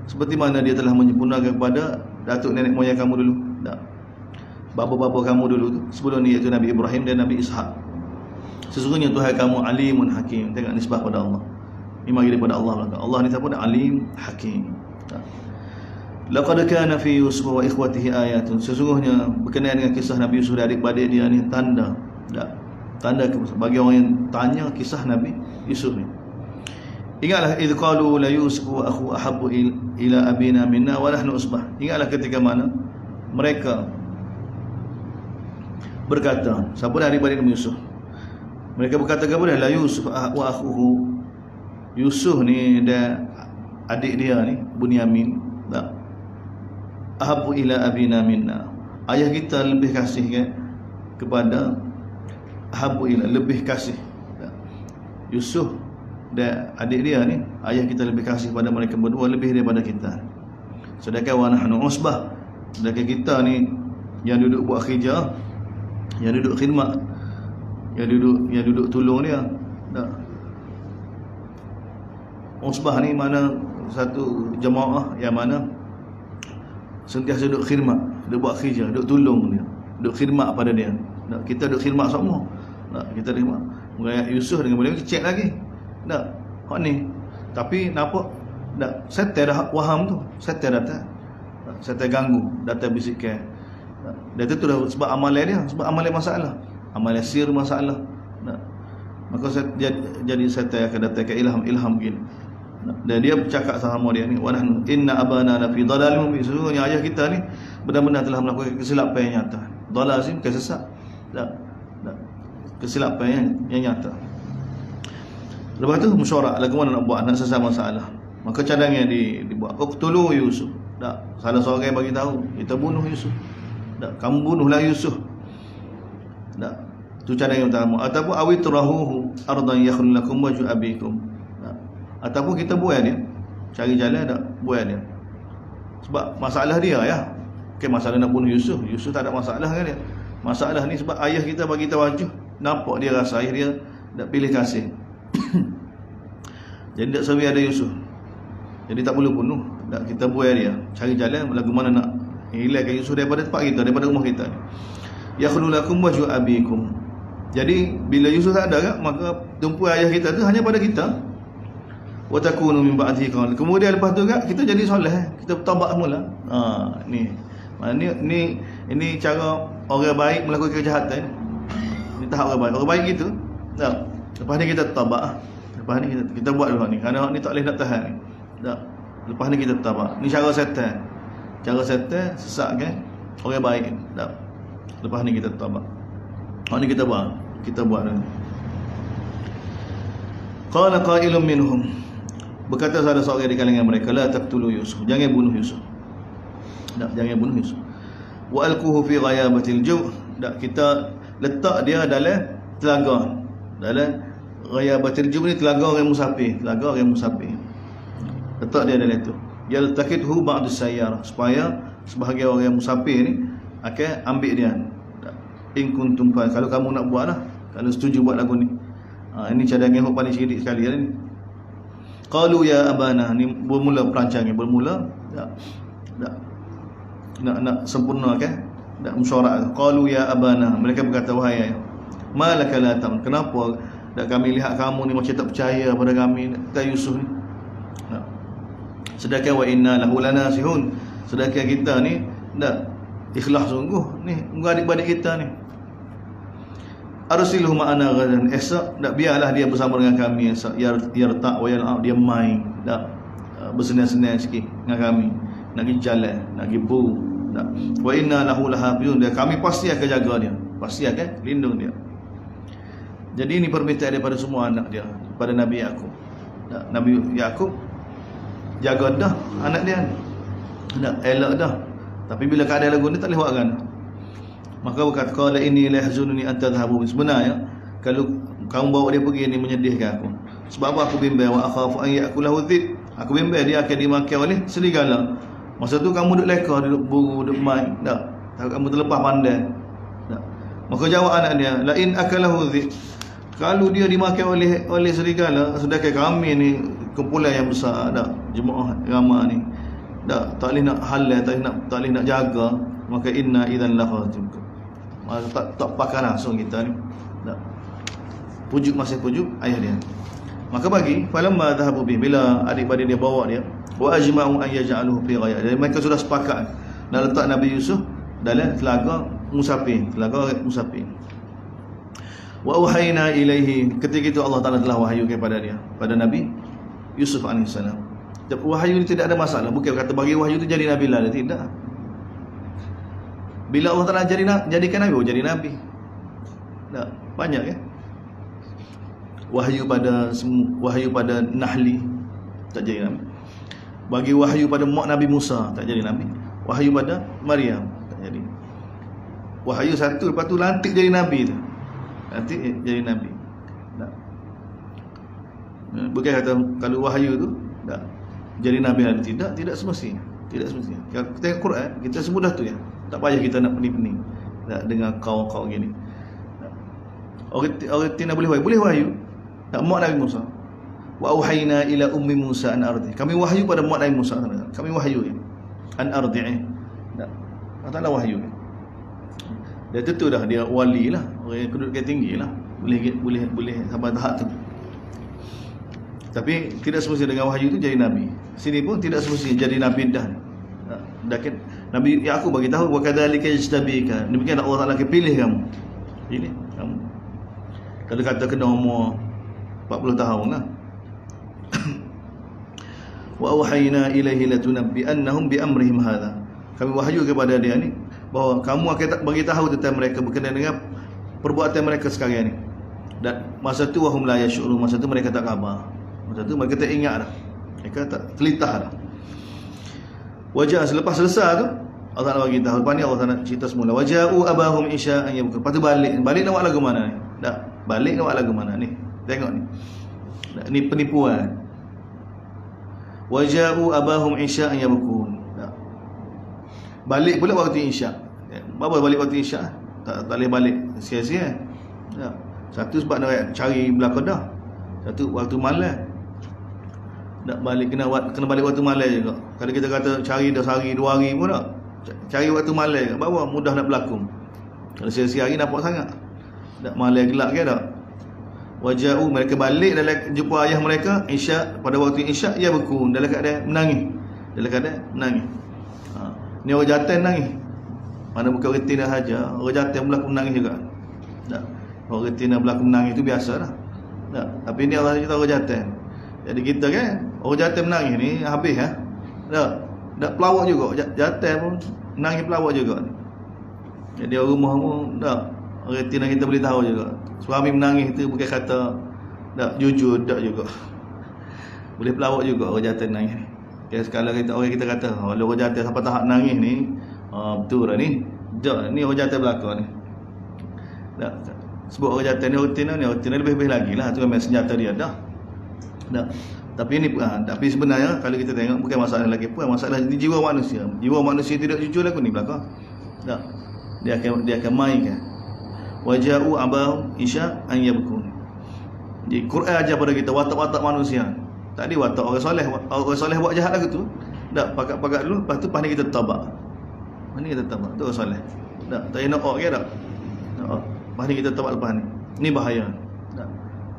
[SPEAKER 1] Seperti mana dia telah menyempurnakan kepada datuk nenek moyang kamu dulu. Bapa-bapa kamu dulu tu. Sebelum ni iaitu Nabi Ibrahim dan Nabi Ishaq. Sesungguhnya Tuhan kamu alimun hakim. Tengok nisbah pada Allah. Ini mari daripada Allah. Allah ni siapa? Alim hakim. Laqad kana fi Yusuf wa ikhwatihi ayatun. Sesungguhnya berkenaan dengan kisah Nabi Yusuf dan adik-beradik dia ni tanda. Tanda bagi orang yang tanya kisah Nabi Yusuf ni. Ingatlah idh qalu la Yusuf wa akhu ahabbu ila abina minna wa nahnu usbah. Ingatlah ketika mana mereka berkata, siapa dah adik-beradik Nabi Yusuf? Mereka berkata kepada la Yusuf wa akhuhu. Yusuf ni dan adik dia ni Bunyamin, ahabbu ila abina minna. Ayah kita lebih kasih kan kepada ahabbu ila, lebih kasih. Yusuf dan adik dia ni, ayah kita lebih kasih pada mereka berdua lebih daripada kita. Sedangkan wa nahnu usbah, sedangkan kita ni yang duduk buat kerja, yang duduk khidmat, yang duduk tolong dia. Usbah ni mana satu jemaah yang mana sentiasa duduk khidmat, duduk buat kerja, duduk tolong dia, duduk khidmat pada dia. Kita duduk khidmat semua. Kita khidmat. Mengayat Yusuf dengan boleh cek lagi. Hak ni. Tapi nampak setter dah waham tu. Setter datang. Syaitan ganggu, datang bisikkan. Dia tu dah sebab amalan dia, sebab amalan masalah. Amalan sir masalah. Maka jadi syaitan akan datangkan ilham begini. Dan dia bercakap sama dia ni, wa nahnu inna abana la fi dhalalin mubin. Sesungguhnya ayah kita ni benar-benar telah melakukan kesilapan yang nyata. Dhalal ni bukan sesat. Tak. Kesilapan yang nyata. Lepas tu mesyuarat lagu mana nak buat, nak selesai masalah. Maka cadangnya dibuat. Uqtulu Yusuf. Tak, salah seorang yang bagi tahu, kita bunuh Yusuf. Tak, kamu bunuhlah Yusuf. Tak. Tu cadang yang pertama. Ataupun awitrahuhu ardan yakhlul lakum wajhu abikum. Ataupun kita buai dia, cari jalan tak buai dia. Sebab masalah dia ya. Masalah nak bunuh Yusuf. Yusuf tak ada masalah kan dia. Masalah ni sebab ayah kita bagi tawajuh, nampak dia rasa ayah dia tak pilih kasih. Jadi tak sebi ada Yusuf. Jadi tak boleh bunuh. Tak, kita buai dia, cari jalan lagu mana nak hilangkan Yusuf daripada tempat kita, daripada rumah kita ni. Yakhlul lakum wajhu abikum. Jadi bila Yusuf tak ada kan, maka tumpu ayah kita tu hanya pada kita. Wa takunu min ba'dihi qaul. Kemudian lepas tu kan kita jadi soleh, kita bertaubat semula. Ni cara orang baik melakukan kejahatan. Ni tahap orang baik. Orang baik gitu. Tak. Lepas ni kita taubat. Lepas ni kita buat dulu ni. Kerana ni tak boleh nak tahan ni. Tak. Lepas ni kita taubat. Ni cara setan. Cara setan sesatkan orang baik. Tak. Lepas ni kita taubat. Ni kita buat. Kita buat ni. Qala qailun minhum. Berkata salah seorang di kalangan mereka, la taqtulu Yusuf, jangan bunuh Yusuf. Tak, jangan bunuh Yusuf. Wa alquhu fi ghayabatil ju'. Tak, kita letak dia dalam telaga. Dalam ghayabatil ju' ni telaga orang musafir, telaga orang musafir. Letak dia dalam itu. Yaltaqithu ba'du sayyarah, supaya sebahagian orang musafir ni akan ambil dia. In kuntum fa, kalau kamu nak buatlah, kalau setuju buat lagu ni. Ini cadangan hok paling sedikit sekali ni. Qalu ya abana, ni bermula perancangan, bermula nak sempurnakan, nak mesyuarat. Qalu ya abana, mereka berkata wahai ayah, malaka la tam, kenapa dak kami lihat kamu ni macam tak percaya pada kami, kata Yusuf ni. Sedangkan wa inna lahu lanasihun, sedangkan kita ni dak ikhlas sungguh ni untuk adik-adik kita ni. Arsilhu ma'ana ghadan, esok dak biarlah dia bersama dengan kami esok. Yarta' wa yal'ab, dia main dak bersenang-senang sikit dengan kami, nak pergi jalan, nak pergi bu. Wa inna lahu lahafizun, dia kami pasti akan jaga dia, pasti akan lindung dia. Jadi ini permintaan daripada semua anak dia kepada Nabi Yaqub. Nabi Yaqub jaga dah anak dia ni, dak elak dah. Tapi bila keadaan lagu ni tak boleh buat kan. Maka berkata, qala inni la yahzununi an tadhhabu. Sebenarnya kalau kamu bawa dia pergi ni menyedihkan aku. Sebab apa? Aku bimbang, wa akhafu an ya'kulahu dhib. Aku bimbang dia akan dimakan oleh serigala. Masa tu kamu duduk leka, duduk buru, duduk main. Tak. Kamu terlepas pandang. Tak. Maka jawab anak dia, la in akalahu dhib. Kalau dia dimakan oleh serigala, sedangkan kami ni kumpulan yang besar, tak, jemaah ramai ni, tak boleh nak halal, tak boleh nak jaga, maka inna idzan la khazim. Tak pakai langsung kita ni. Tak. Pujuk masih pujuk ayah dia. Maka bagi falamma dhahabu bi, bila adik-beradik dia bawa dia, wa ajma'u an yaj'aluhu fi ghayah. Jadi mereka sudah sepakat nak letak Nabi Yusuf dalam telaga musafir, telaga musafir. Wa uhayna ilaihi, ketika itu Allah Taala telah wahyu kepada dia, pada Nabi Yusuf AS. Wahyu ini tidak ada masalah. Bukan kata bagi wahyu itu jadi Nabi lah, tidak. Bila Allah Taala jadikan Nabi, jadi Nabi. Tak, banyak ya. Wahyu pada Nahli tak jadi Nabi. Bagi wahyu pada mak Nabi Musa tak jadi Nabi. Wahyu pada Maryam tak jadi. Wahyu satu, lepas tu lantik jadi Nabi tu. Lantik jadi Nabi. Tak. Bukan kata kalau wahyu tu tak jadi Nabi dan tidak semestinya. Tidak semestinya. Kalau kita tengok Quran, kita semudah tu ya. Tak payah kita nak pening-pening dengan kau gini. Orang tidak boleh wahyu. Tak, mak Nabi Musa. Wa auhayna ila ummi Musa an ardi. Kami wahyu pada mak Nabi Musa. Kami wahyu an ardi'i. Tak. Allah wahyu. Dia tentu dah dia wali lah, orang yang kedudukan tinggi lah. Boleh sampai tahap tu. Tapi tidak semestinya dengan wahyu tu jadi Nabi. Sini pun tidak semestinya jadi Nabi dah. Nabi Yaqub bagi tahu wa kadzalika yajtabika. Demikian Allah Taala pilih kamu. Pilih kamu. Kalau kata kena umur 40 tahun lah. Wa auhayna ilaihi latunabbi'annahum bi amrihim hadha. Kami wahyu kepada dia ni bahawa kamu akan bagi tahu tentang mereka berkenaan dengan perbuatan mereka sekarang ni. Dan masa tu wahum la yash'urun, masa tu mereka tak khabar. Masa tu mereka tak ingat dah. Mereka tak telitah dah. Wajah selepas selesai tu Allah Taala bagi tahu. Lepas ni Allah Taala cerita semula. Waja'u abahum isya'an yabkun. Lepas tu balik nak buat lagu mana ni? Dah, balik nak buat lagu mana ni? Tengok ni. Ni penipuan. Waja'u abahum isya'an yabkun. Balik pula waktu isyak. Apa balik waktu isyak? Tak boleh balik sia-sia. Satu sebab nak cari belakang dah. Satu waktu malam. Nak balik kena balik waktu malam juga. Kalau kita kata cari dah sehari 2 hari pun tak. Cari waktu malam bawa mudah nak berlaku. Kalau sia-sia hari nampak sangat. Nak malam gelap ke tak? Waja'u, mereka balik dalam jumpa ayah mereka isyak, pada waktu isyak ia berkun dalam keadaan menangis. Dalam keadaan menangis. Ni orang jantan nangis. Mana bukan retina saja, orang jantan berlaku menangis juga. Tak. Orang retina berlaku menangis itu biasa dah. Tak. Tapi ni Allah cerita orang jantan. Jadi kita kan, orang jantan menangis ni habis ha. Tak. Tak pelawak juga. Jantan pun menangis pelawak juga. Jadi orang rumah pun tak. Orang retina kita boleh tahu juga. Suami menangis tu bukan kata tak jujur tak juga. Boleh pelawak juga orang jantan nangis ni. Okay, sekali orang kita kata kalau orang jantan sampai tahap nangis ni betul lah ni. Ni orang jantan belakang ni. Tak. Sebab orang jantan ni rutin lebih-lebih lagi lah. Tu memang senjata dia dah. Tak. Tapi ni tapi sebenarnya kalau kita tengok bukan masalah lagi pun, masalah ni jiwa manusia. Jiwa manusia tidak jujur lagu ni belakang. Tak. Dia akan mainkan. Waja'u abahum isya an yabkun. Jadi Quran ajar pada kita watak-watak manusia. Tadi watak orang soleh buat jahat lagu tu. Tak pakat-pakat dulu, lepas tu pas ni kita tabak. Pas ni kita tabak. Tu orang soleh. Tak nak ke tak? Tak. Pas ni kita tabak lepas ni. Ni bahaya. Tak.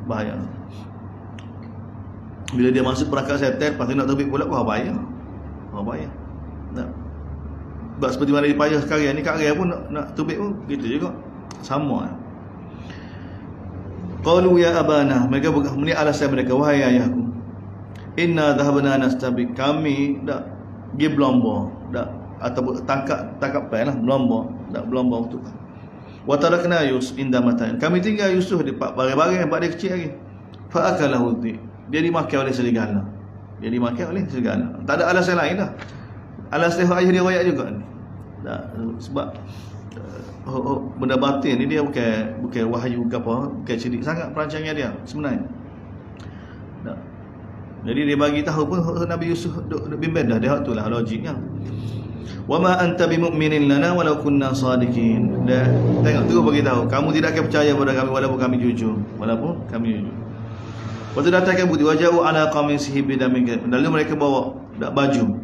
[SPEAKER 1] Bahaya. Bila dia masuk perangkap setan, lepas tu nak terbit pula, wah bahaya. Wah bahaya. Tak. Sebab seperti mana dia payah sekarang ni, karya pun nak terbit pun gitu juga. Sama. Qalu ya abana, mereka ni alasan mereka, wahai ayahku, inna dhahabna nastabiq, kami dak pergi berlomba, dak atau tangkap pai lah, berlomba untuk. Wa tarakna Yusuf inda matain, kami tinggal Yusuf di barang-barang yang dia kecil lagi. Fa akalahu dhi, dia dimakan oleh serigala. Tak ada alasan lain dah. Alasan ayah dia royak juga ni. Tak, sebab benda batin ni dia bukan wahyu ke apa, bukan cerdik sangat perancangan dia sebenarnya. Tak. Jadi dia bagi tahu pun Nabi Yusuf duk bimbang dah, dia tu lah logiknya. Wa ma anta bimu'minin lana walau kunna sadiqin. Dah tengok tu bagi tahu, kamu tidak akan percaya pada kami walaupun kami jujur. Waktu datangkan bukti waja'u ala qamisihi bidamin kadhib. Lalu mereka bawa baju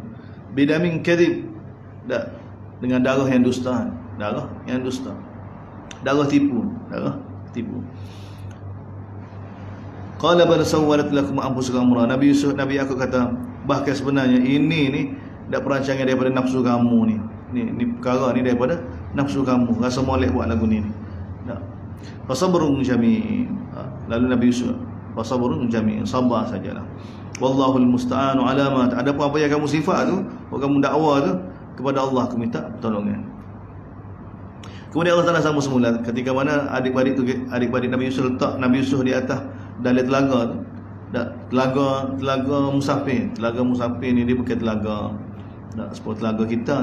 [SPEAKER 1] bidamin kadhib, dengan darah yang dusta. Darah tipu. Qala bal sawwalat lakum anfusukum amra. Nabi aku kata, bahkan sebenarnya ini ni dak perancangan daripada nafsu kamu ni. Ni perkara ni daripada nafsu kamu. Rasa molek buat lagu ni. Tak. Fasabrun jami'. Lalu Nabi Yusuf, fasabrun jami', sabar sajalah. Wallahul musta'anu ala ma. Adapun apa yang kamu sifat tu, apa kamu dakwa tu, kepada Allah aku minta pertolongan. Kemudian Allah Taala sama semula ketika mana adik-beradik Nabi Yusuf letak Nabi Yusuf di atas dalam telaga tu. Telaga musafir. Telaga musafir ni dia bukan telaga seperti telaga kita.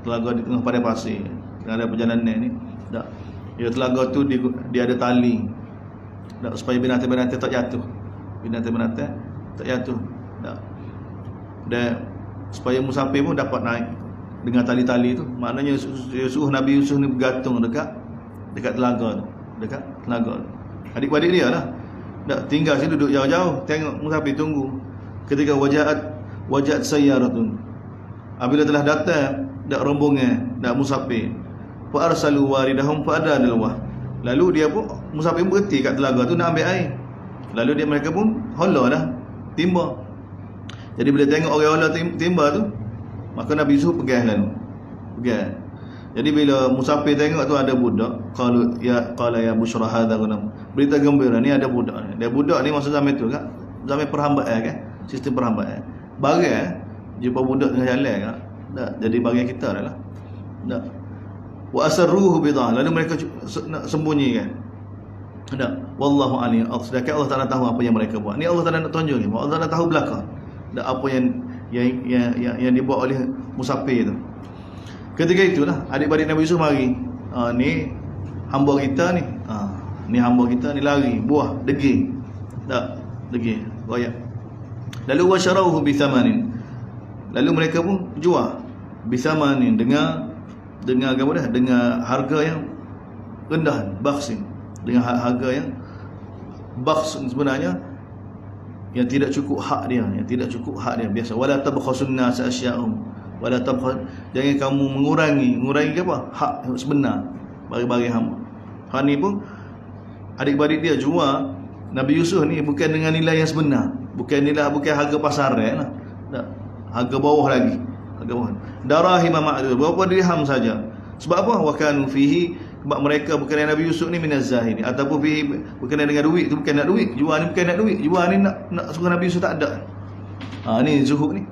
[SPEAKER 1] Telaga di tengah padang pasir. Tengah ada perjalanan ni. Tak. Ya, telaga tu dia ada tali. Tak, supaya binatang-binatang tak jatuh. Binatang-binatang tak jatuh. Tak. Dan supaya musafir pun dapat naik dengan tali-tali tu. Maknanya suruh Nabi Yusuf ni bergantung dekat telaga tu. Dekat telaga tu. Adik-adik dia lah. Tak tinggal sini, duduk jauh-jauh, tengok musafir tunggu. Ketika wajat sayyaratun. Apabila telah datang rombongan musafir, fa arsalu waridahum fa adalwa. Lalu dia pun musafir berhenti kat telaga tu nak ambil air. Lalu mereka pun hola dah timba. Jadi bila tengok orang hola timba tu, Maka Nabi Yusuf pegang lalu. Pegang. Jadi bila musafir tengok tu ada budak, qala ya busyra hadza ghulam. Berita gembira ni ada budak ni. Dia budak ni masa zaman tu kan, zaman perhambaan kan, sistem perhambaan. Bagai jumpa budak tengah jalan kan. Tak, jadi bagai kita dah lah. Tak. Wa asarruhu bidah. Lalu mereka nak sembunyikan. Tak. Wallahu alim. Sedangkan Allah Taala tahu apa yang mereka buat. Ni Allah Taala nak tunjuk ni. Allah Taala tahu belakang. Tak apa yang dibuat oleh musafir tu. Ketika itulah adik-adik Nabi Yusuf mari. Ni hamba kita ni. Ni hamba kita ni lari, buah, degil. Tak, degil, royak. Lalu wasyarawhu bi thamanin. Lalu mereka pun jual bi thamanin dengan apa dah? Dengan harga yang rendah, baksin. Dengan harga yang baks sebenarnya yang tidak cukup hak dia, biasa. Wala tabkhasun nas asya'um. Wala tabkhas, jangan kamu mengurangi ke apa? Hak sebenar bagi hamba. Hak ni pun adik-beradik dia jual Nabi Yusuf ni bukan dengan nilai yang sebenar, bukan harga pasar lah. Tak, harga bawah lagi, harga bawah. Darahim ma'dud, berapa dirham saja. Sebab apa? Wa kanu fihi, sebab mereka bukan Nabi Yusuf ni minaz zahid, ataupun fihi bukan dengan duit, tu bukan nak duit. Jual ni bukan nak duit, jual ni nak suruh Nabi Yusuf tak ada. Ni zuhud ni.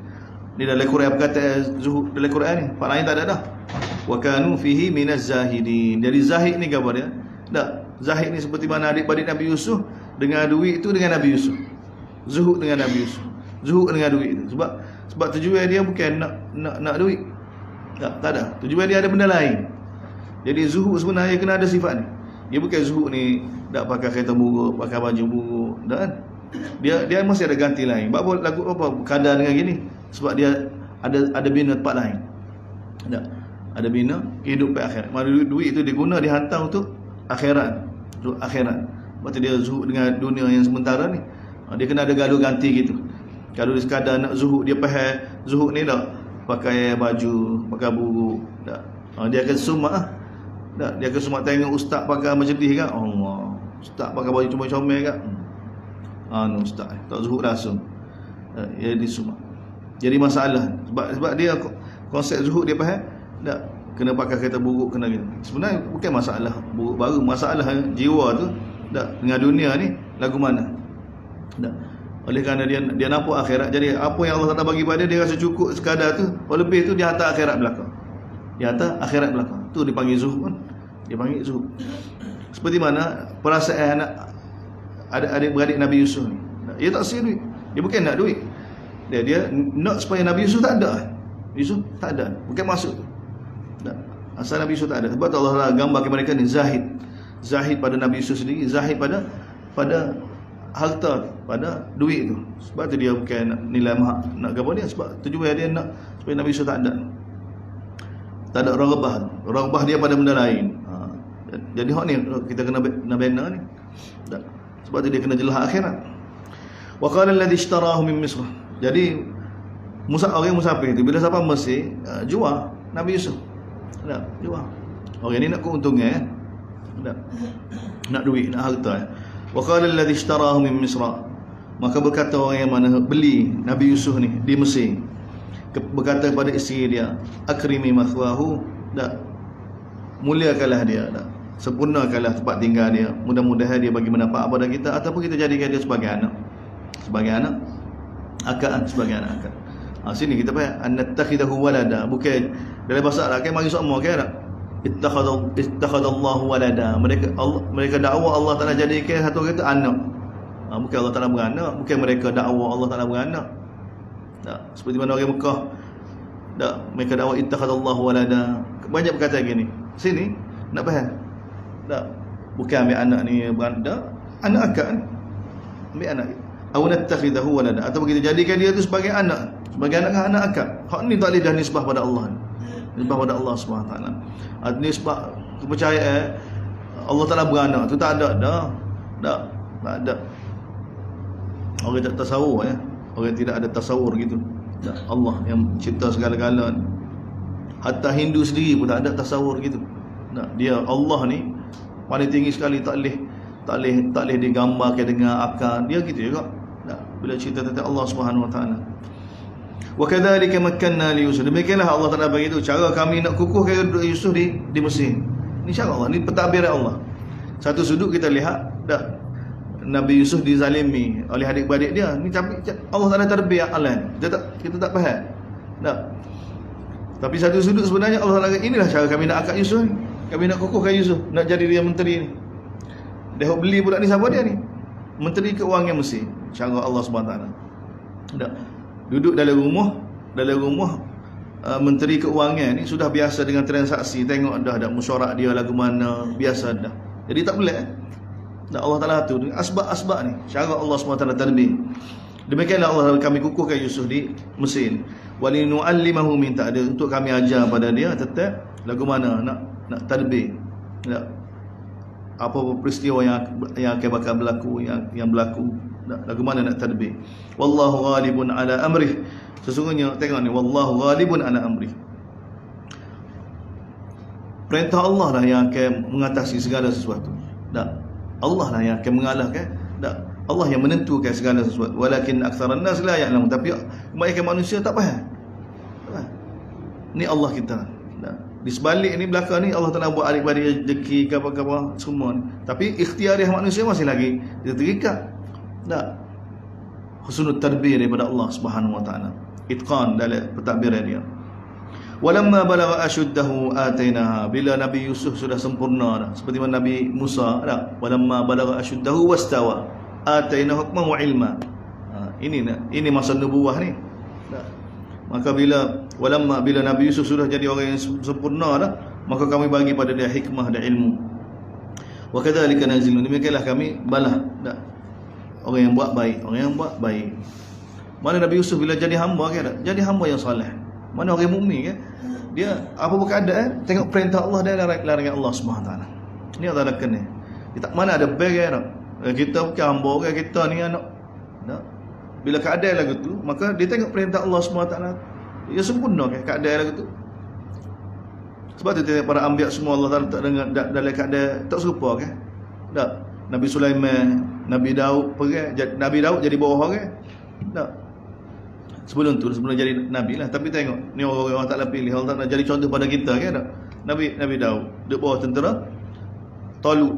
[SPEAKER 1] Ni dalam Quran berkata zuhud dalam Quran ni, pak lain tak ada dah. Wa kanu fihi minaz zahidin. Jadi zahid ni apa dia? Tak, zahid ni seperti mana adik-adik Nabi Yusuf dengan duit itu dengan Nabi Yusuf. Zuhud dengan Nabi Yusuf. Zuhud dengan duit itu. Sebab tujuan dia bukan nak duit. Tak ada. Tujuan dia ada benda lain. Jadi zuhud sebenarnya kena ada sifat ni. Dia bukan zuhud ni tak pakai kereta buruk, pakai baju buruk, tak kan? Dia mesti ada ganti lain. Apa lagu apa kadar dengan gini? Sebab dia ada bina tempat lain. Ada bina hidup pada akhirat. Maksud duit itu diguna dihantar untuk akhirat. Untuk akhirat. Lepas dia zuhud dengan dunia yang sementara ni. Dia kena ada gaduh ganti gitu. Kalau dia sekadar nak zuhud, dia faham zuhud ni tak pakai baju, pakai buruk, tak. Dia akan sumak tak. Dia akan sumak tengok ustaz pakai majlis kan. Allah. Ustaz pakai baju comel-comel kan. Ustaz tak zuhud langsung. Dia disumak. Jadi masalah sebab dia konsep zuhud dia faham tak, kena pakai kereta buruk, kena gitu. Sebenarnya bukan masalah buruk baru, masalah jiwa tu tak dengan dunia ni lagu mana tak. Oleh kerana dia nampak akhirat, jadi apa yang Allah Taala bagi pada dia rasa cukup sekadar tu, lebih tu dia hantar akhirat belakang. Dia hantar akhirat belakang. Tu dipanggil zuhud kan. Dia panggil zuhud. Seperti mana perasaan adik-beradik Nabi Yusuf ni. Dia tak sih duit. Dia bukan nak duit. Dia nak supaya Nabi Yusuf tak ada. Yusuf tak ada. Bukan maksud tu. Tak. Asal Nabi Yusuf tak ada. Sebab Allah Taala gambarkan mereka ni zahid. Zahid pada Nabi Yusuf sendiri, zahid pada harta, pada duit tu. Sebab tu dia bukan nak nilai mahal, nak gambar dia, sebab tujuan dia nak supaya Nabi Yusuf tak ada. Tak ada raghbah dia pada benda lain. Jadi hak ni kita kena bina ni. Tak. Sebab tu dia kena jelas akhirat. Wa qala alladhi ishtarahu min Misr. Jadi orang musafir itu bila sampai Mesir, jual Nabi Yusuf. Tak, jual. Orang ni nak keuntungan, tak. Nak duit, nak harta. Wa qala alladhi ishtarahu min Misr. Maka berkata orang yang mana beli Nabi Yusuf ni di Mesir, berkata kepada isteri dia, akrimi mathwahu, tak, muliakanlah dia, tak, sempurnakanlah tempat tinggal dia, mudah-mudahan dia bagi manfaat pada kita, ataupun kita jadikan dia sebagai anak akak, sebagai anak akak. Sini kita faham annattakhidahu walada, bukan dalam bahasa Arab kan mari semua kan tak, ittakhadallahu walada, mereka dakwa Allah Taala jadikan satu orang itu anak. Bukan Allah Taala beranak, bukan mereka dakwa Allah Taala beranak. Tak, seperti mana orang Mekah tak, mereka dakwa ittakhadallahu walada. Banyak berkata gini. Sini nak faham tak, bukan ambil anak ni beranak, anak akak ni ambil anak. Aw nattakhidahu walada, atau kita jadikan dia tu sebagai anak anak akak. Hak ni tak boleh dah nisbah pada Allah. Nisbah pada Allah Subhanahu taala. Nisbah kepercayaan Allah Taala beranak tu tak ada dah. Tak ada. Orang tak tasawur ya. Orang tidak ada tasawur gitu. Tak, Allah yang cipta segala-galanya. Hatta Hindu sendiri pun tak ada tasawur gitu. Tak, dia Allah ni paling tinggi sekali, tak boleh digambarkan dengan akal dia gitu juga. Tak, bila cerita tentang Allah Subhanahu Wa Taala. Wa kadzalika makkanna li Yusuf. Demikianlah Allah Taala bagi itu cara kami nak kukuhkan Yusuf di Mesir. Ini cara Allah, ini pentadbiran Allah. Satu sudut kita lihat dah Nabi Yusuf dizalimi oleh adik-beradik dia. Ni Allah Taala terbiak alam. Kita tak faham. Tak. Tapi satu sudut sebenarnya Allah Taala inilah cara kami nak angkat Yusuf ni. Kami nak kukuhkan Yusuf, nak jadi dia menteri ni. Dia beli pula ni siapa dia ni? Menteri Keuangan Mesir. Cara Allah Subhanahu Taala. Tak. Duduk dalam rumah Menteri Keuangan ni sudah biasa dengan transaksi, tengok dah mesyuarat dia lagu mana, biasa dah. Jadi tak boleh Allah Taala tu asbab-asbab ni cara Allah SWT tadbir. Demikianlah Allah kami kukuhkan Yusuf di Mesir. Walinu'allimahu min ta'dil, untuk kami ajar pada dia tetap lagu mana nak tadbir. Apa peristiwa yang akan bakal berlaku, yang berlaku, lagu mana nak tadbir. Wallahu ghalibun ala amrih. Sesungguhnya tengok ni, wallahu ghalibun ala amrih. Perintah Allah lah yang akan mengatasi segala sesuatu. Tak. Allah lah yang akan mengalahkan. Tak. Allah yang menentukan segala sesuatu. Walakin aktsaran nas la ya'lamun. Tapi kebanyakan manusia tak faham. Ni Allah kita. Tak. Di sebalik ni, belakang ni Allah Taala buat adik-beradik rezeki apa-apa semua ni. Tapi ikhtiariah manusia masih lagi dia terikat. Tak. Husnul tadbir daripada Allah Subhanahu wa taala. Itqan dalam pentadbiran dia. Walamma balagha ashuddahu atainaha, bila Nabi Yusuf sudah sempurna dah, seperti mana Nabi Musa dah. Walamma balagha ashuddahu wastawa atainahu hukman wa ilma. Ini masa nubuwah ni. Tak. Maka bila Nabi Yusuf sudah jadi orang yang sempurna dah, maka kami bagi pada dia hikmah dan ilmu. Wa kadzalika nazilun, demikianlah kami balas dah orang yang buat baik. Mana Nabi Yusuf bila jadi hamba kan, jadi hamba yang soleh. Mana orang mukmin kan, dia apa pun keadaan tengok perintah Allah dan larangan Allah Subhanahu taala. Ni Allah nak kena. Kita mana ada beg kan. Kita bukan hamba orang, kita ni anak. Tak. Bila keadaan lagu tu, maka dia tengok perintah Allah Subhanahu taala. Dia sempurna kan keadaan lagu tu. Sebab tu tengok para anbiya semua Allah Taala tak dengar dalam keadaan tak serupa kan. Tak. Nabi Sulaiman, Nabi Daud pergi, Nabi Daud jadi bawah orang. Tak. Sebelum jadi Nabi lah. Tapi tengok, ni orang-orang tak pilih, Allah tak nak jadi contoh pada kita kan tak? Nabi Daud, dia bawah tentera Talut.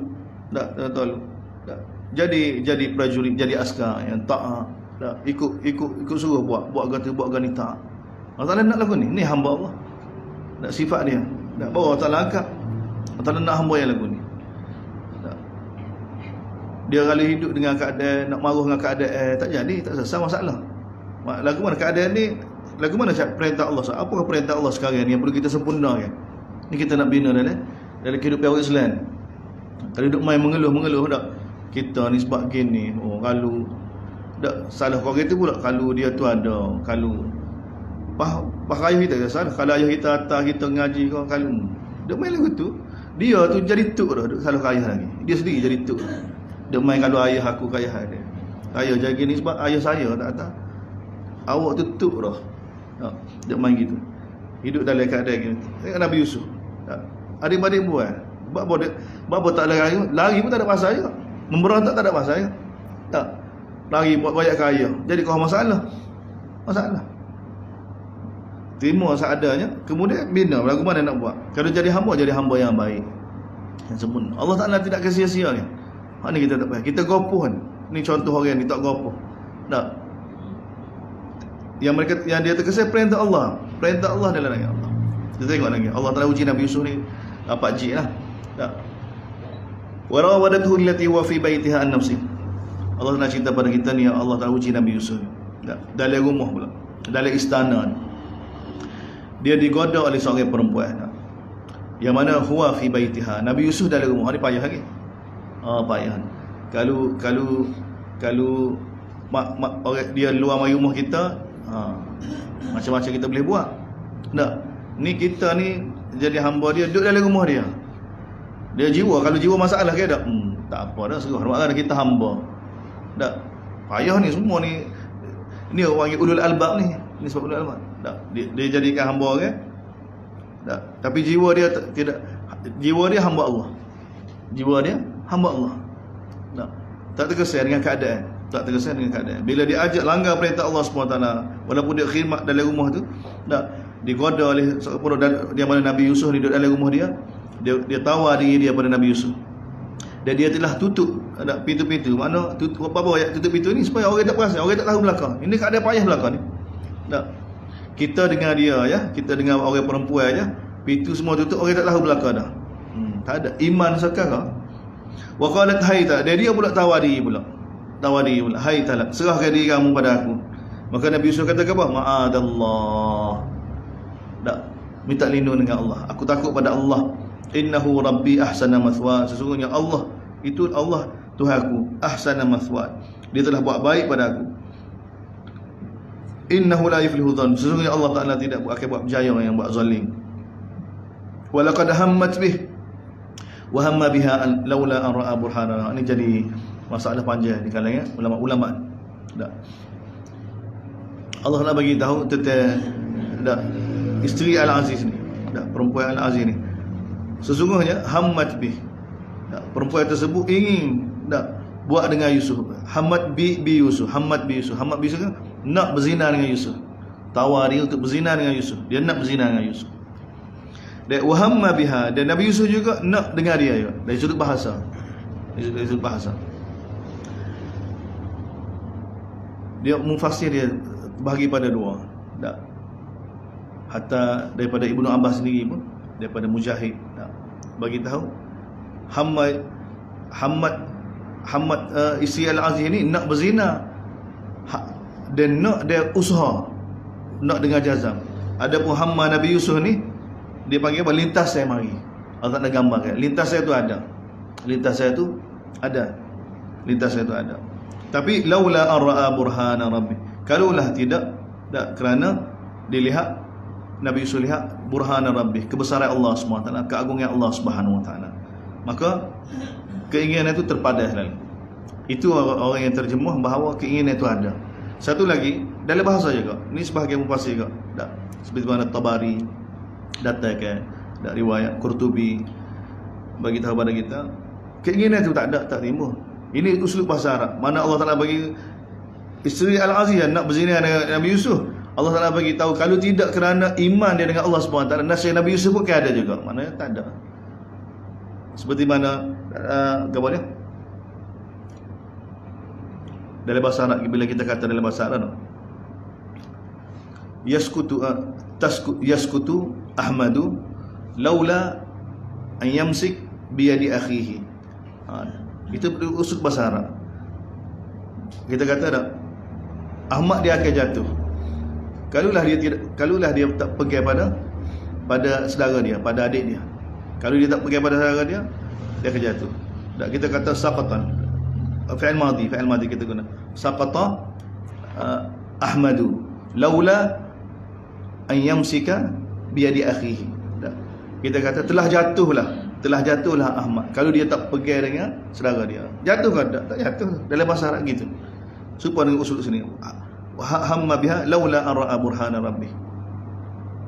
[SPEAKER 1] Tak, Talut. Tak. Jadi prajurit, jadi askar yang taat. Tak, ikut suruh buat kata tak. Allah Taala nak lagu ni. Ni hamba Allah. Tak, sifat dia. Tak, bawa Allah Taala angkat. Allah Taala nak hamba yang lagu ni. Tak. Dia kalau hidup dengan keadaan, nak marah dengan keadaan, tak jadi, tak selesai masalah. Lagu mana keadaan ni, lagu mana perintah Allah. Apakah perintah Allah sekarang ni yang perlu kita sempurnakan? Ni kita nak bina dalam kehidupan orang Islam. Kalau duduk main mengeluh tak, kita ni sebab gini, kalau tak salah kau itu pula, kalau dia tu ada, kalau ayah kita salah, kalau ayah kita atas kita ngaji kau, kalau duduk main lagu tu, dia tu jadi tuk dah, duduk salah ayah lagi. Dia sendiri jadi tuk. Duduk main kalau ayah aku ke ayah dia. Ayah jadi gini sebab ayah saya tak. Awak tutup dah. Dia main gitu. Hidup dalam keadaan gini. Tengok Nabi Yusuf. Adik-adik buat. Bapa tak lari pun tak ada pasal je. Memberontak tak ada pasal je. Tak. Lari buat banyak kaya. Jadi kau masalah. Terima seadanya. Kemudian bina. Lagu mana nak buat. Kalau jadi hamba yang baik. Yang sempurna. Allah Ta'ala tidak sia-sia ni. Ni kita tak payah. Kita gopoh kan. Ni contoh orang ni tak gopoh. Tak. Yang dia terkesan perintah Allah dalam larangan Allah. Kita tengok lagi Allah Taala uji Nabi Yusuf ni 4G lah. Tak. Wa rawadathu allati huwa fi baitiha an nafsi. Allah nak cerita pada kita ni, Allah Taala uji Nabi Yusuf. Tak. Dalam rumah pula, dalam istana. Dia digoda oleh seorang perempuan. Tak. Yang mana huwa fi baitiha. Nabi Yusuf dalam rumah ni payah lagi. Payah. Kalau orang dia luar rumah kita, macam-macam kita boleh buat. Tak. Ni kita ni jadi hamba dia, duduk dalam rumah dia. Dia jiwa, kalau jiwa masalah ke tak? Tak apa dah, seruh hormat kita hamba. Tak. Payah ni semua ni. Ni orang yang ulul albab ni. Ni sebab ulul albab. Tak. Dia jadikan hamba orang. Tak. Tapi jiwa dia tidak. Jiwa dia hamba Allah. Tak. Tak terkesan dengan keadaan. Tak terkesan dengan keadaan. Bila dia ajak langgar perintah Allah SWT, walaupun dia khidmat dalam rumah tu, tak digoda oleh seorang dia mana Nabi Yusuf ni duduk dalam rumah dia tawar diri dia pada Nabi Yusuf. Dan dia telah tutup pintu-pintu. Mana tutup apa ayat tutup pintu ni supaya orang tak perasan, orang tak tahu belakang. Ini keadaan payah belakang ni. Tak. Kita dengar dia ya, kita dengar orang perempuan aja, pintu semua tutup, orang tak tahu belakang dah. Tak ada iman sekarang. Wa qalat hayta, dia pula tawar diri pula. Hai talak, serahkan diri kamu pada aku. Maka Nabi Yusuf kata apa? Ma'adallah. Tak, minta lindung dengan Allah. Aku takut pada Allah. Innahu rabbi ahsana mathwa. Sesungguhnya Allah, itu Allah Tuhanku, ahsana mathwa. Dia telah buat baik pada aku. Innahu la yuflihu dhann. Sesungguhnya Allah Ta'ala tidak akan buat berjaya yang buat zalim. Wa laqad hammat bih wa hamma biha laula an ra'a burhana. Ini jadi masalah panjang di kalangan ulama-ulama. Tak. Allah nak bagi tahu tentang isteri Al-Aziz ni, perempuan Al-Aziz ni. Sesungguhnya hammat bih. Perempuan tersebut ingin buat dengan Yusuf. Hammat bi Yusuf. Hammat bi Yusuf. Hammat bi Yusuf kan nak berzina dengan Yusuf. Tawar dia untuk berzina dengan Yusuf. Dia nak berzina dengan Yusuf. Dan wahamma biha, dan Nabi Yusuf juga nak dengar dia juga. Dari sudut bahasa. Dari sudut bahasa. Dia mufassir dia bagi pada dua. Tak. Hatta daripada Ibnu Abbas sendiri pun, daripada Mujahid, tak, bagi tahu Hamad isteri Al-Aziz ni nak berzina dan nak dia usaha nak dengan jazam. Adapun hamma Nabi Yusuf ni dia panggil apa? Lintas saya mari. Allah tak ada gambar kan. Lintas saya tu ada. Lintas saya tu ada. Lintas saya tu ada. Tapi laula ar-ra'a burhana rabbi. Kalulah tidak kerana dilihat Nabi Yusuf lihat burhana rabbi, kebesaran Allah SWT, keagungan Allah Subhanahu Wa Taala. Maka keinginan itu terpadah lalu. Itu orang yang terjemah bahawa keinginan itu ada. Satu lagi dalam bahasa juga. Ini sebahagian mufassir juga. Tak. Seperti mana Tabari datangkan dari riwayat Qurtubi bagi tahu pada kita keinginan itu tak ada, tak timbul. Ini uslub bahasa Arab. Mana Allah Taala bagi isteri Al-Aziz nak berzina dengan Nabi Yusuf, Allah Taala bagi tahu kalau tidak kerana iman dia dengan Allah Subhanahu Wa Taala, nasihat Nabi Yusuf pun ada juga. Maknanya tak ada. Seperti mana apa dia? Dalam bahasa Arab, bila kita kata dalam bahasa Arab, yaskutu Ahmadu laula an yamsik biyadi akhihi. Itu usul bahasa Arab. Kita kata tak, Ahmad dia akan jatuh kalulah dia tak pergi pada saudara dia, pada adik dia. Kalau dia tak pergi pada saudara dia akan jatuh. Tak, kita kata saqatan, fi'il madhi kita guna saqata Ahmadu laula an yamsika biyadi akhihi. Kita kata telah jatuhlah Ahmad kalau dia tak pergi dengan saudara dia. Jatuh ke tak jatuh dalam bahasa Arab gitu. Supaya dengan usul sini hamma biha laula ar-ra'a burhana rabbi.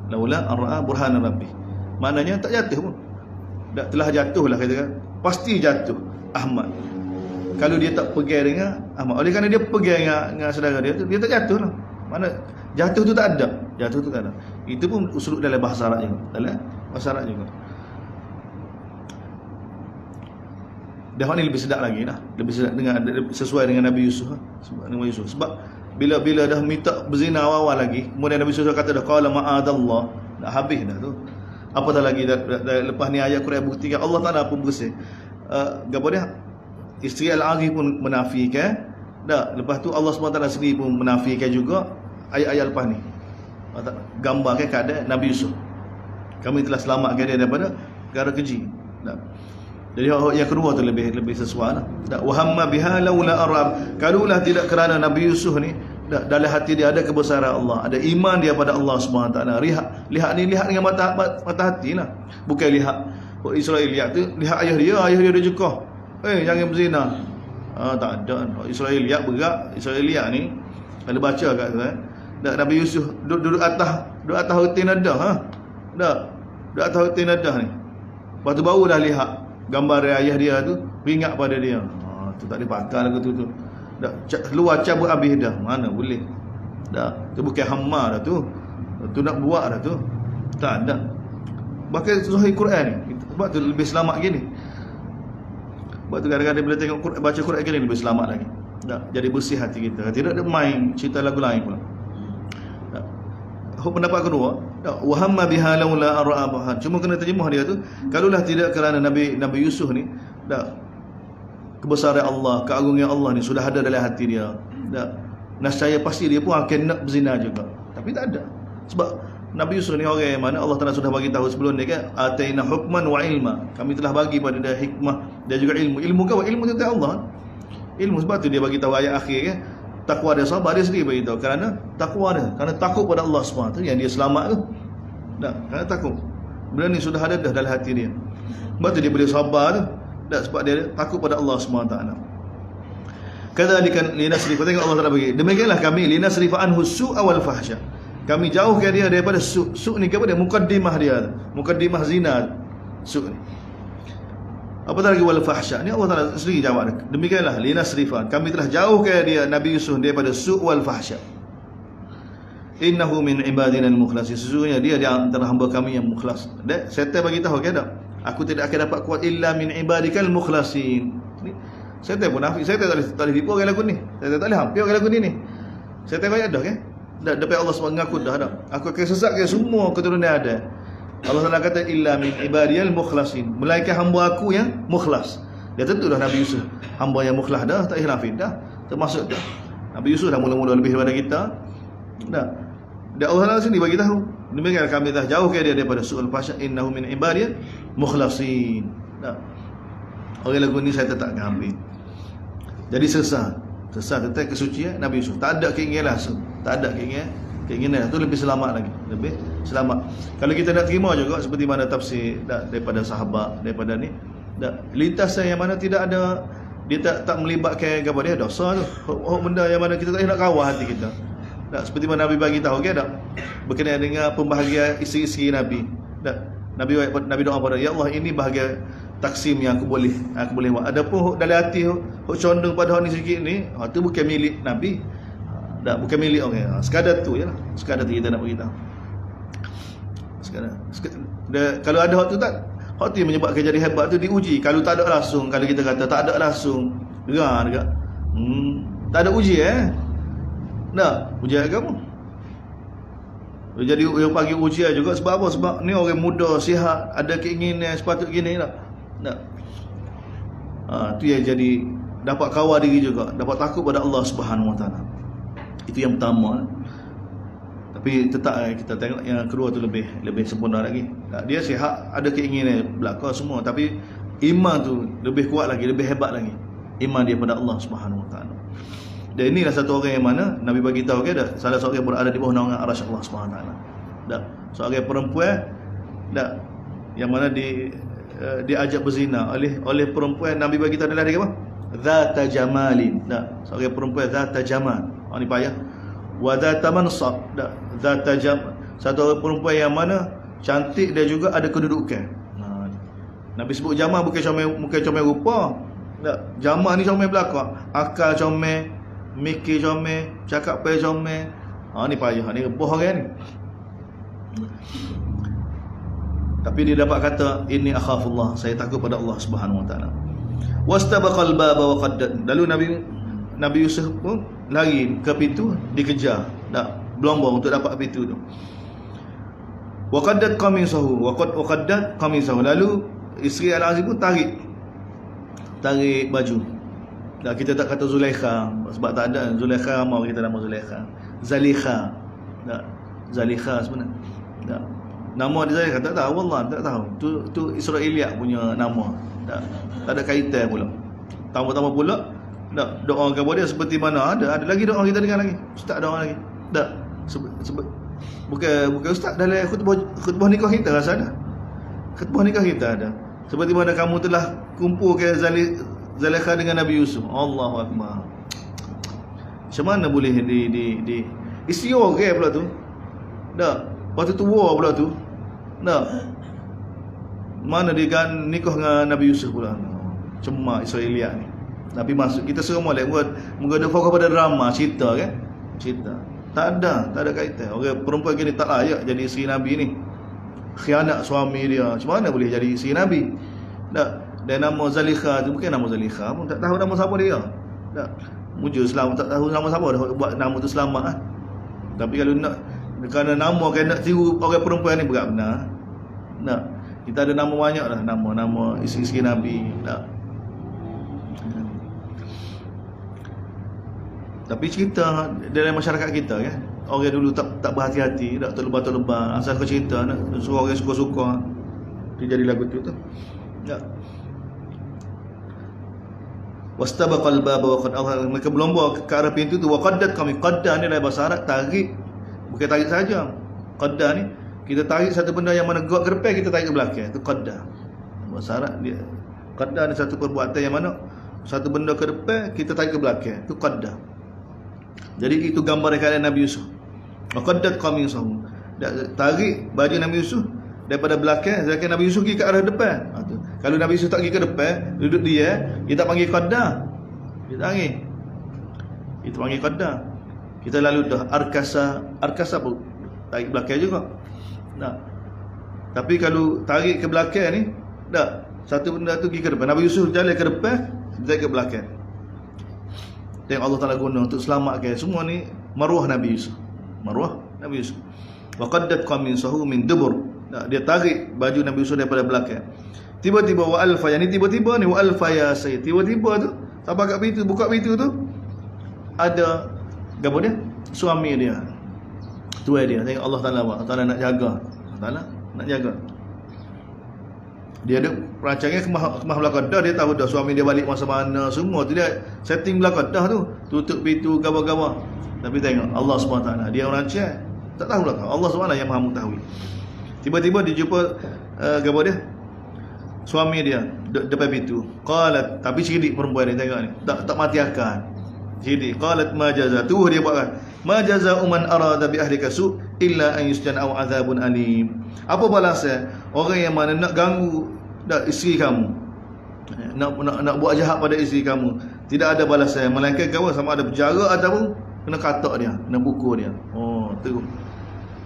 [SPEAKER 1] Laula ar-ra'a burhana rabbi. Maknanya tak jatuh pun. Telah jatuhlah kita kata. Pasti jatuh Ahmad kalau dia tak pergi dengan Ahmad. Oleh kerana dia pergi dengan saudara dia tu, dia tak jatuh lah. Mana jatuh tu tak ada. Itu pun usul dalam bahasa Arab juga. Dalam bahasa Arab juga. Dah ni lebih sedap lagi lah. Lebih sedap dengan sesuai dengan Nabi Yusuf. Sebab bila dah minta berzina awal lagi, kemudian Nabi Yusuf kata dah qala ma'adallah, dah habis dah tu. Apa dah lagi dah lepas ni ayat Quran buktikan Allah Taala pun bersih. Gapo dia? Isteri Al-Aziz pun menafikan. Dah lepas tu Allah SWT sendiri pun menafikan juga ayat-ayat lepas ni. Gambarkan keadaan Nabi Yusuf. Kami telah selamatkan dia daripada perkara keji. Dah. Jadi yang kedua tu lebih sesuai lah. Wahamma biha laula arab. Kalulah tidak kerana Nabi Yusuf ni dalam hati dia ada kebesaran Allah, ada iman dia pada Allah Subhanahu Taala. Lihat dengan mata hati lah. Bukan lihat Israel lihat tu, lihat ayah dia juga. Jangan berzina. Tak ada. Israel lihat berat. Israel lihat ni kalau baca kat tu Nabi Yusuf duduk atas hutan ada duduk atas hutan ada ni. Lepas tu baru dah lihat gambar ayah dia tu, ingat pada dia. Tu tak dipakai lagu tu. dah luar cabut habis dah. Mana boleh. Dah, tu bukan hama dah tu. Tu nak buat dah tu. Tak ada. Bahkan sahih Quran ni. Sebab tu lebih selamat gini. Sebab tu kadang-kadang bila tengok Quran, baca Quran gini lebih selamat lagi. Dah, jadi bersih hati kita. Tidak ada main cerita lagu lain pula. Dah. Pendapat kedua, wa hamma biha laula ara'a. Cuma kena terjemah dia tu, kalaulah tidak kerana Nabi Yusuf ni, dah kebesaran Allah, keagungan Allah ni sudah ada dalam hati dia. Dah, nescaya pasti dia pun akan nak berzina juga. Tapi tak ada. Sebab Nabi Yusuf ni orang yang mana Allah Taala sudah bagi tahu sebelum ni kan, ataina hukman wa ilma. Kami telah bagi pada dia hikmah dan juga ilmu. Ilmu ke? Ilmu tentang Allah. Ilmu, sebab tu dia bagi tahu ayat akhir kan, takwa dia, sabar dia sendiri bagi tahu kerana takwa dia, kerana takut pada Allah SWT yang dia selamat tu. Dah, kerana takut. Benda ni sudah ada dah dalam hati dia. Sebab tu dia boleh sabar tu. Dah, sebab dia takut pada Allah SWT. Kadzalika linasrifa, tengok Allah Taala bagi. Demikianlah kami linasrifa anhu su'a wal fahsya. Kami jauhkan dia daripada su'. Su' ni kepada mukaddimah dia. Mukaddimah zina. Su' ni. Apatah lagi wal fahsya. Ni Allah Taala sendiri jawab. Demikianlah linasrifa. Kami telah jauhkan dia Nabi Yusuf daripada su' wal fahsya. Innahu min ibadina al-mukhlasin. Sesungguhnya dia di antara hamba kami yang mukhlas. Dek, setan bagi tahu ke tak? Aku tidak akan dapat kuat illa min ibadikal mukhlasin. Ni setan pun nafik. Setan tak boleh tipu orang lagu ni. Setan tak boleh hampir orang lagu ni. Setan kaya dah kan? Dah dapat Allah SWT mengaku dah. Aku akan sesatkan semua keturunan ada. Allah Taala kata illa min ibadiyal mukhlasin. Melainkan hamba aku yang mukhlas. Dia tentulah Nabi Yusuf hamba yang mukhlas dah, tak hilafin dah. Termasuk dah. Nabi Yusuf dah mula-mula lebih daripada kita. Dah. Dan Allah Taala sendiri bagi tahu. Demikian kami telah jauhkan dia daripada su'ul fahsya, innahu min ibadiyal mukhlasin. Dah. Orang lagu ni saya tak akan ambil. Jadi sesat tentang kesucian Nabi Yusuf. Tak ada keinginan langsung. Tak ada keinginan itu lebih selamat lagi. Lebih selamat. Kalau kita nak terima juga seperti mana tafsir daripada sahabat, daripada ni, lintasan yang mana tidak ada, dia tak melibatkan kepada dia, dosa tu. Benda yang mana kita tak nak kawal hati kita. Seperti mana Nabi bagi tahu kan tak? Berkenaan dengan pembahagian isteri-isteri Nabi. Nabi doa pada, ya Allah, ini bahagian taksim yang aku boleh buat. Adapun dalam hati condong pada hak ni sikit ni, tu bukan milik Nabi. Bukan milik orang. Sekadar tu jelah. Sekadar tu kita nak beritahu. Sekadar. Kalau ada hak tu tak, hak tu yang menyebabkan jadi hebat tu diuji. Kalau tak ada langsung, kalau kita kata tak ada langsung, dengar dekat. Tak ada uji uji agama. Jadi yang pagi ujian juga sebab apa? Sebab ni orang muda, sihat, ada keinginan sepatut gini tak. Tu yang jadi dapat kawal diri juga, dapat takut pada Allah Subhanahu Wa Taala. Itu yang pertama. Tapi tetap kita tengok yang kedua tu lebih sempurna lagi. Dia sihat, ada keinginan belaka semua, tapi iman tu lebih kuat lagi, lebih hebat lagi. Iman dia pada Allah Subhanahu Wa Taala. Dan inilah satu orang yang mana Nabi bagi tahu ke dah, salah seorang yang berada di bawah naungan arasy Allah Subhanahu Wa Taala. Dah, seorang perempuan yang mana diajak berzina oleh perempuan, Nabi bagi tahu adalah dia apa? Zata jamalin. Seorang perempuan zata jamal. Ni payah. Wa zata mansab. Zata jamal. Satu orang perempuan yang mana cantik dan juga ada kedudukan. Nabi sebut jamal bukan comel rupa. Jamal ni comel belakang. Akal comel, mikir comel, cakap pai comel. Ni payah. Ni rebah orang ni. Tapi dia dapat kata, inni akhafullah, saya takut pada Allah Subhanahu Wa Taala. Wastabaqal baba wa qaddad. Lalu Nabi Yusuf pun lari ke pintu, dikejar, berlomba untuk dapat pintu tu. Wa qaddad qamisahu, wa qaddad qamisahu. Lalu isteri Al-Aziz pun tarik baju. Kita tak kata Zulaikha sebab tak ada Zulaikha, mau kita nama Zulaikha. Zalikha. Zalikha sebenarnya. Nama dia saya tak tahu, wallah tak tahu. Tu Israeliat punya nama. Tak ada kaitan pula. Tambah-tambah pula doa kepada dia seperti mana ada lagi doa kita dengar lagi. Ustaz doa lagi. Bukan ustaz dalam khutbah nikah kita rasa ada. Khutbah nikah kita ada. Seperti mana kamu telah kumpulkan Zulaikha dengan Nabi Yusuf. Allahu akbar. Macam mana boleh di isteri orang pula tu. Waktu tua pula tu. Mana dia kan nikah dengan Nabi Yusuf pula. Cuma Israeliat ni. Tapi masuk kita semua buat menggoda fokus pada drama, cerita kan? Cerita. Tak ada kaitan. Orang perempuan gini tak layak jadi isteri Nabi ni. Khianat suami dia. Macam mana boleh jadi isteri Nabi? Tak. Dan nama Zalikha tu bukan nama Zalikha pun, tak tahu nama siapa dia. Tak. Mujur Islam tak tahu nama siapa dah buat nama tu selamat lah. Tapi kalau nak kerana nama kan nak tiru orang perempuan ni berat benar. Tak. Kita ada nama banyak lah, nama isteri-isteri Nabi. Tak. Tapi cerita dalam masyarakat kita kan, orang dulu tak berhati-hati, tak terlebar-terlebar. Asal kau cerita nak suruh orang suka-suka, dia jadi lagu tu. Ya. Wastabaqal baba wa qad mereka berlomba ke arah pintu tu. Wa qaddat kami, qadda ni dalam bahasa Arab tarik, bukan tarik saja. Qadda ni kita tarik satu benda yang mana gerak ke depan, kita tarik ke belakang. Itu qadda. Bahasa Arab dia qadda ni satu perbuatan yang mana satu benda ke depan, kita tarik ke belakang. Itu qadda. Jadi itu gambar keadaan Nabi Yusuf. Waqaddat qamisahu. Tarik baju Nabi Yusuf daripada belakang, sedangkan Nabi Yusuf pergi ke arah depan. Kalau Nabi Yusuf tak pergi ke depan, duduk dia, kita panggil qadda. Kita panggil qadda. Kita lalu dah arkasa pun tarik belakang juga. Nah. Tapi kalau tarik ke belakang ni, tak. Satu benda tu pergi ke depan. Nabi Yusuf jalan ke depan, dia ke belakang. Yang Allah Ta'ala guna untuk selamatkan semua ni maruah Nabi Yusuf. Maruah Nabi Yusuf. Wa qaddat qamisahu min dubur. Dia tarik baju Nabi Yusuf daripada belakang. Tiba-tiba wa alfa, yang ni tiba-tiba ni wa alfa ya sayyid. Tiba-tiba tu sampai kat pintu, buka pintu tu ada gapo dia? Suami dia. Tuai dia. Tengok Allah Ta'ala buat. Allah Ta'ala nak jaga. Allah Ta'ala nak jaga. Dia ada perancangan kemah belakang dah, dia tahu dah suami dia balik masa mana, semua tu dia setting belakang dah tu, tutup pintu gabar-gabar. Tapi tengok Allah SWT dia merancang, tak tahu belakang. Allah SWT yang Maha mengetahui. Tiba-tiba dia jumpa gabar dia, suami dia depan pintu. Qalat, tapi cerdik perempuan ni, tengok ni, tak mati akal. Cerdik. Qalat ma jaza, tu dia buat kan. Ma jaza man arada bi ahlika su illa an yusjana aw azabun alim. Apa balasan orang yang mana nak ganggu isteri kamu, nak buat jahat pada isteri kamu? Tidak ada balasan melainkan kamu sama ada penjara ataupun kena katak dia, kena pukul dia. Oh, tu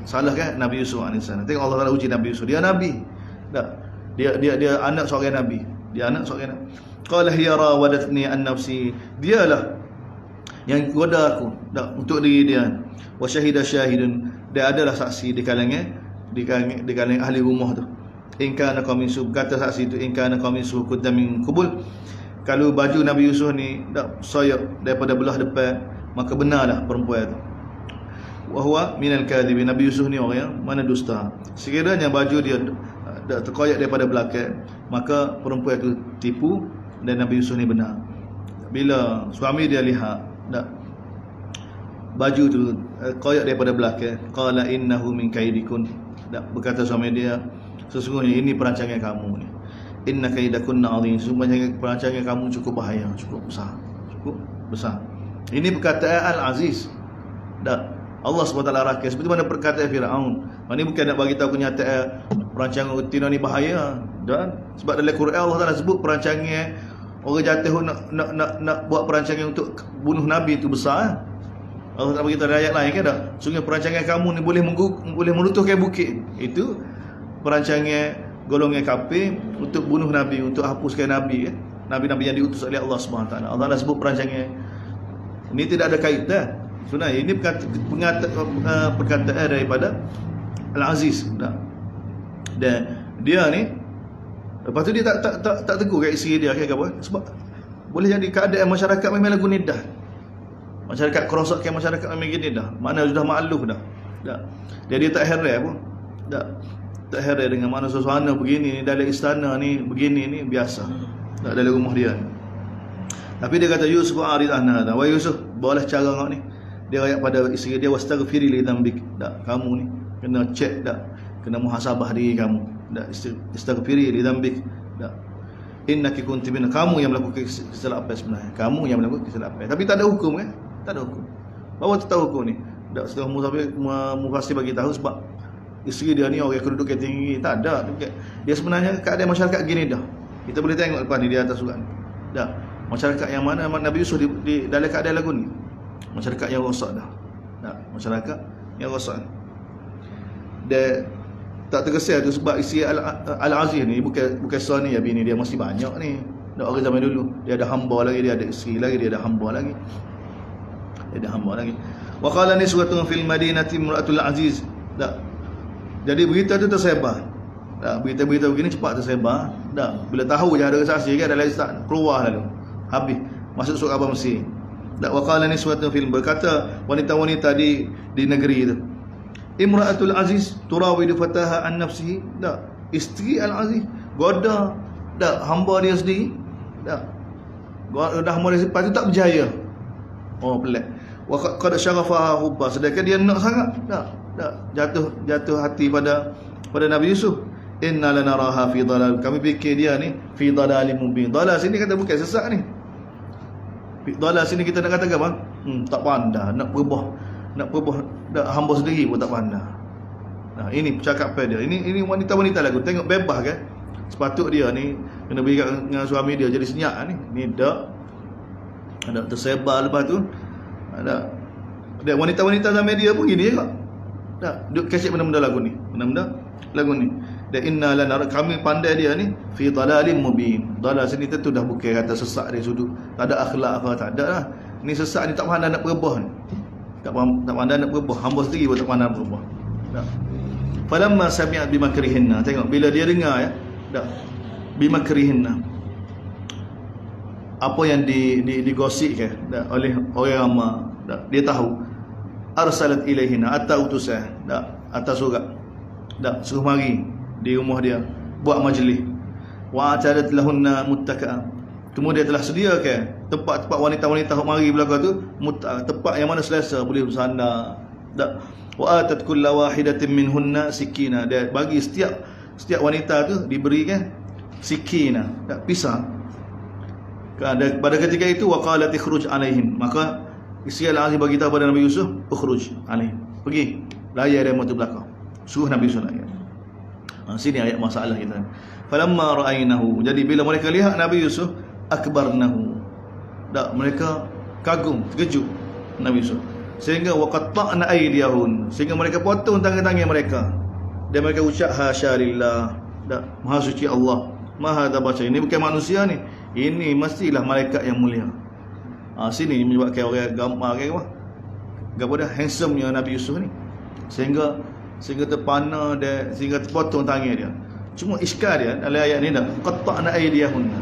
[SPEAKER 1] salah kan Nabi Yusuf AS. Tengok Allah Taala uji Nabi Yusuf. Dia nabi. Tak. Dia anak seorang nabi. Dia anak seorang nabi. Qala hiya rawadatni an nafsi. Dialah yang goda aku untuk diri dia. Wa syahida syahidun, dia adalah saksi di kalangan ahli rumah tu. In kana qamisu, kata saksi tu, in kana qamisu qudda min qubul. Kalau baju Nabi Yusuf ni dak soyok daripada belah depan, maka benarlah perempuan tu. Wa huwa minal kadhibin. Nabi Yusuf ni orang yang mana dusta. Sekiranya baju dia dak terkoyak daripada belakang, maka perempuan tu tipu dan Nabi Yusuf ni benar. Bila suami dia lihat dak baju tu koyak daripada belakang, qala innahu min kaidikun. Tak, berkata suami dia, sesungguhnya ini perancangan kamu ni. Inna kaidakunna azim. Sesungguhnya perancangan kamu cukup bahaya, cukup besar. Ini perkataan Al-Aziz. Tak, Allah SWT rakyat seperti mana perkataan Firaun. Ini bukan nak bagi tahu kenyataan perancangan Utina ni bahaya. Dan sebab dalam Quran Allah Taala sebut perancangan orang jatuh nak buat perancangan untuk bunuh Nabi itu besar. Allah tak beritahu ayat lain kan tak? Sungguh perancangan kamu ni boleh meruntuhkan bukit. Itu perancangan golongan kafir untuk bunuh Nabi, untuk hapuskan Nabi kan? Nabi-Nabi yang diutus oleh Allah SWT. Allah dah sebut perancangan. Ini tidak ada kaitan. Sebenarnya ini perkataan daripada Al-Aziz. Dan dia ni, lepas tu dia tak tegur kat isteri dia kan, apa? Sebab boleh jadi keadaan masyarakat memang lagu nidah. Masyarakat kerosakan masyarakat memang gini dah. Mana sudah maklum dah. Dia tak heran pun. Tak heran dengan mana suasana begini dalam istana ni, begini ni biasa. Tak dalam rumah dia. Tapi dia kata Yusuf arid anna. Wahai Yusuf, bawalah cara kau ni. Dia ayat pada isteri dia, wastaghfiri li dzambik. Tak, kamu ni kena cek dak, kena muhasabah diri kamu. Tak, istaghfiri li dzambik. Tak. Innaki kunti min, kamu yang melakukan kesilapan sebenarnya. Kamu yang melakukan kesilapan. Tapi tak ada hukum kan? Tak ada hukum. Bawa tu tahu hukum ni. Tak, setelah Mufassir bagi tahu sebab isteri dia ni orang kedudukan tinggi. Tak ada. Dia sebenarnya keadaan masyarakat gini dah. Kita boleh tengok lepas ni di atas surat ni. Tak. Masyarakat yang mana Nabi Yusuf di dalam keadaan lagu ni? Masyarakat yang rosak dah. Masyarakat yang rosak. Dia tak terkesan tu sebab isi Al-Aziz ni bukan Sani ya, bini dia masih banyak ni. Dah orang zaman dulu, dia ada hamba lagi, dia ada isteri lagi, dia ada hamba lagi. Wa qala niswatun fil madinati imra'atul aziz. Jadi berita tu tersebar. Berita-berita begini cepat tersebar. Bila tahu je ada saksi kan, dalam start keluar lalu. Habis masuk surah Abang Mesir. Wa qala niswatun fil, berkata wanita-wanita di negeri itu. Imra'atul aziz turawidu fataha an nafsihi. Isteri Al-Aziz goda hamba dia sendiri. Goda hamba dia sendiri, tak berjaya. Oh, pelik. Wa qad syarafaha hubba, sedangkan dia nak sangat. Jatuh hati pada Nabi Yusuf. Inna lanaraha fi dalal, kami fikir dia ni fi dalalin mubin. Dalal sini kata bukan sesat ni. Dalal sini kita nak kata apa? Tak pandai, nak berubah hamba sendiri pun tak pandai. Ini percakapan dia. Ini wanita-wanita lagu. Tengok bebas kan. Sepatut dia ni kena beri dengan suami dia jadi senyap ni. Ni dak ada tersebar lepas tu. Ada wanita-wanita dalam media pun gini juga. Duk kasih benda-benda lagu ni. Dan inna lana, kami pandai dia ni fi dalalin mubin. Dalal sini tentu dah bukan kata sesat dari sudut tak ada akhlak apa, tak ada lah. Ni sesat ni tak pandai nak berubah ni. Tak pandai nak berubah. Hamba sendiri pun tak pandai nak berubah. Falamma sami'at bimakrihinna, tengok bila dia dengar ya, bimakrihinna, apa yang digosipkan oleh orang ramai, dia tahu. Arsalat ilaihina, atas utusan, atas surat, suruh mari di rumah dia buat majlis. Wa atadat lahunna muttaka'a, kemudian telah sediakan tempat-tempat wanita-wanita mari belakang tu, tempat yang mana selesa boleh bersandar. Wa atat kulla wahidatin minhunna sikina, dia bagi setiap wanita tu diberikan sikina, pisang. Pada ketika itu waqalat ikhruj alaihin, maka isteri Al-Aziz bagi tahu pada Nabi Yusuf, ukhruj alaihin, pergi layar dia motor belakang, suruh Nabi Yusuf layar. Sini ayat masalah kita. Falamma ra'ainahu, jadi bila mereka lihat Nabi Yusuf, akbarnahu, mereka kagum, terkejut Nabi Yusuf, sehingga waqatta'na aydiyahun, sehingga mereka potong tangan-tangan mereka, dan mereka ucap hasya lillah, maha suci Allah, maha tabasya, ini bukan manusia ni, ini mestilah malaikat yang mulia. Sini menyebabkan orang gambar kan apa dah handsome-nya Nabi Yusuf ni, sehingga terpana dia, sehingga terpotong tangan dia. Cuma iskal dia dalam ayat ni qatta'na aydiyahunna.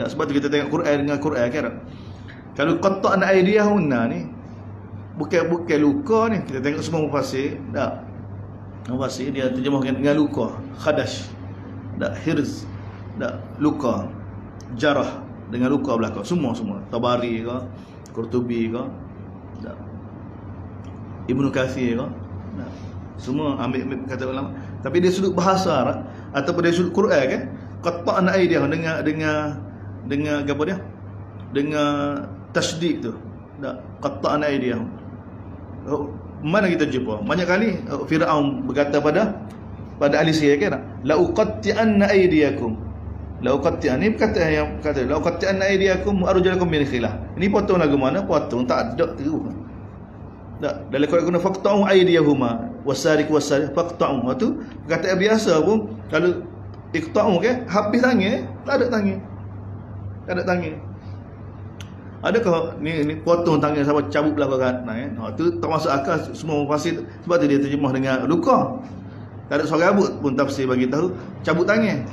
[SPEAKER 1] Sebab tu kita tengok Quran dengan Quran kan. Kalau qatta'na aydiyahunna ni bukan luka ni. Kita tengok semua mufassir, mufassir dia terjemahkan dengan luka, khadash, hirz, luka, jarah, dengan luka belakang. Semua Tabari ke, Qurtubi ke, Ibnu Katsir ke, semua ambil kata ulama. Tapi dari sudut bahasa ataupun dari sudut Quran kan, qatta'na aydiyahum dengan apa dia? Dengan tasydid tu. Qatta'na aydiyahum. Mana kita jumpa? Banyak kali Firaun berkata pada ahli sihir kan, la uqatti'anna aydiyakum. La uqatti'an, ni perkataan yang kata la uqatti'anna aydiyakum wa arjulakum min khilaf. Ini potong lagu mana? Potong tak ada tu. Dalam Quran guna faqta'u aydiyahuma wasariq wasariq faqta'u. Tu perkataan biasa pun kalau iqta'u kan, habis tangan, tak ada tangan. Adakah ni potong tangan sampai cabut belakang kanan tu tak masuk akal semua fasih, sebab tu dia terjemah dengan luka. Tak ada seorang rambut pun tafsir bagi tahu cabut tangan.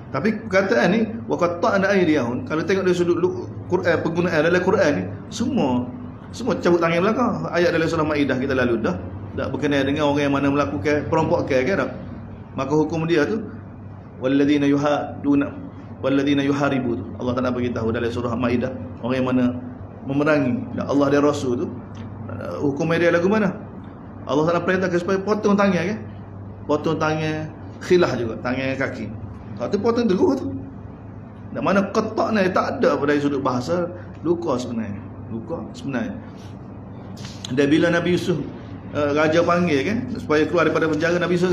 [SPEAKER 1] Tapi perkataan ni waqatta'na aydiyahum, kalau tengok dari sudut Quran, penggunaan dalam Quran ni semua cabut tangan belakang. Ayat dalam surah Maidah kita lalu dah berkenaan dengan orang yang mana melakukan perompakan kan dah. Maka hukum dia tu walladzina yuharibu tu, Allah Taala bagi tahu dalam surah Maidah, orang yang mana memerangi Allah dan Rasul tu, hukum dia lagu mana? Allah Taala perintahkan supaya potong tangan kan? Potong tangan khilah juga, tangan kaki. Tu potong dulu tu. Dan mana qatta'na tak ada pada sudut bahasa, luka sebenarnya. Dan bila Nabi Yusuf raja panggil kan supaya keluar daripada penjara, Nabi Yusuf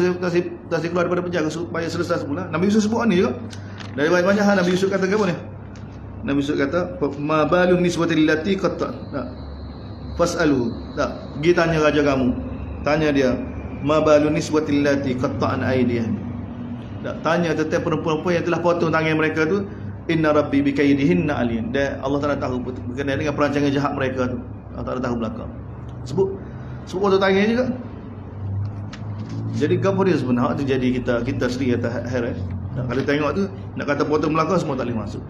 [SPEAKER 1] tak keluar daripada penjara supaya selesai semula. Nabi Yusuf sebut ni juga. Dari banyak hal Nabi Yusuf kata apa ni? Nabi Yusuf kata, ma balun niswatil lati qatta. Fasalu. Tak, pergi tanya raja kamu. Tanya dia, ma balun niswatil lati qatta'an aydihan. Tak, tanya tentang perempuan-perempuan yang telah potong tangan mereka tu. Inna rabbi bikaidihinna alim. Dan Allah Taala tahu berkenaan dengan perancangan jahat mereka tu. Allah Taala tahu belakang. Sebut potong tangan juga. Jadi gapo dia sebenarnya tu, jadi kita sendiri kata heran. Kalau tengok tu, nak kata potong belakang semua tak boleh masuk.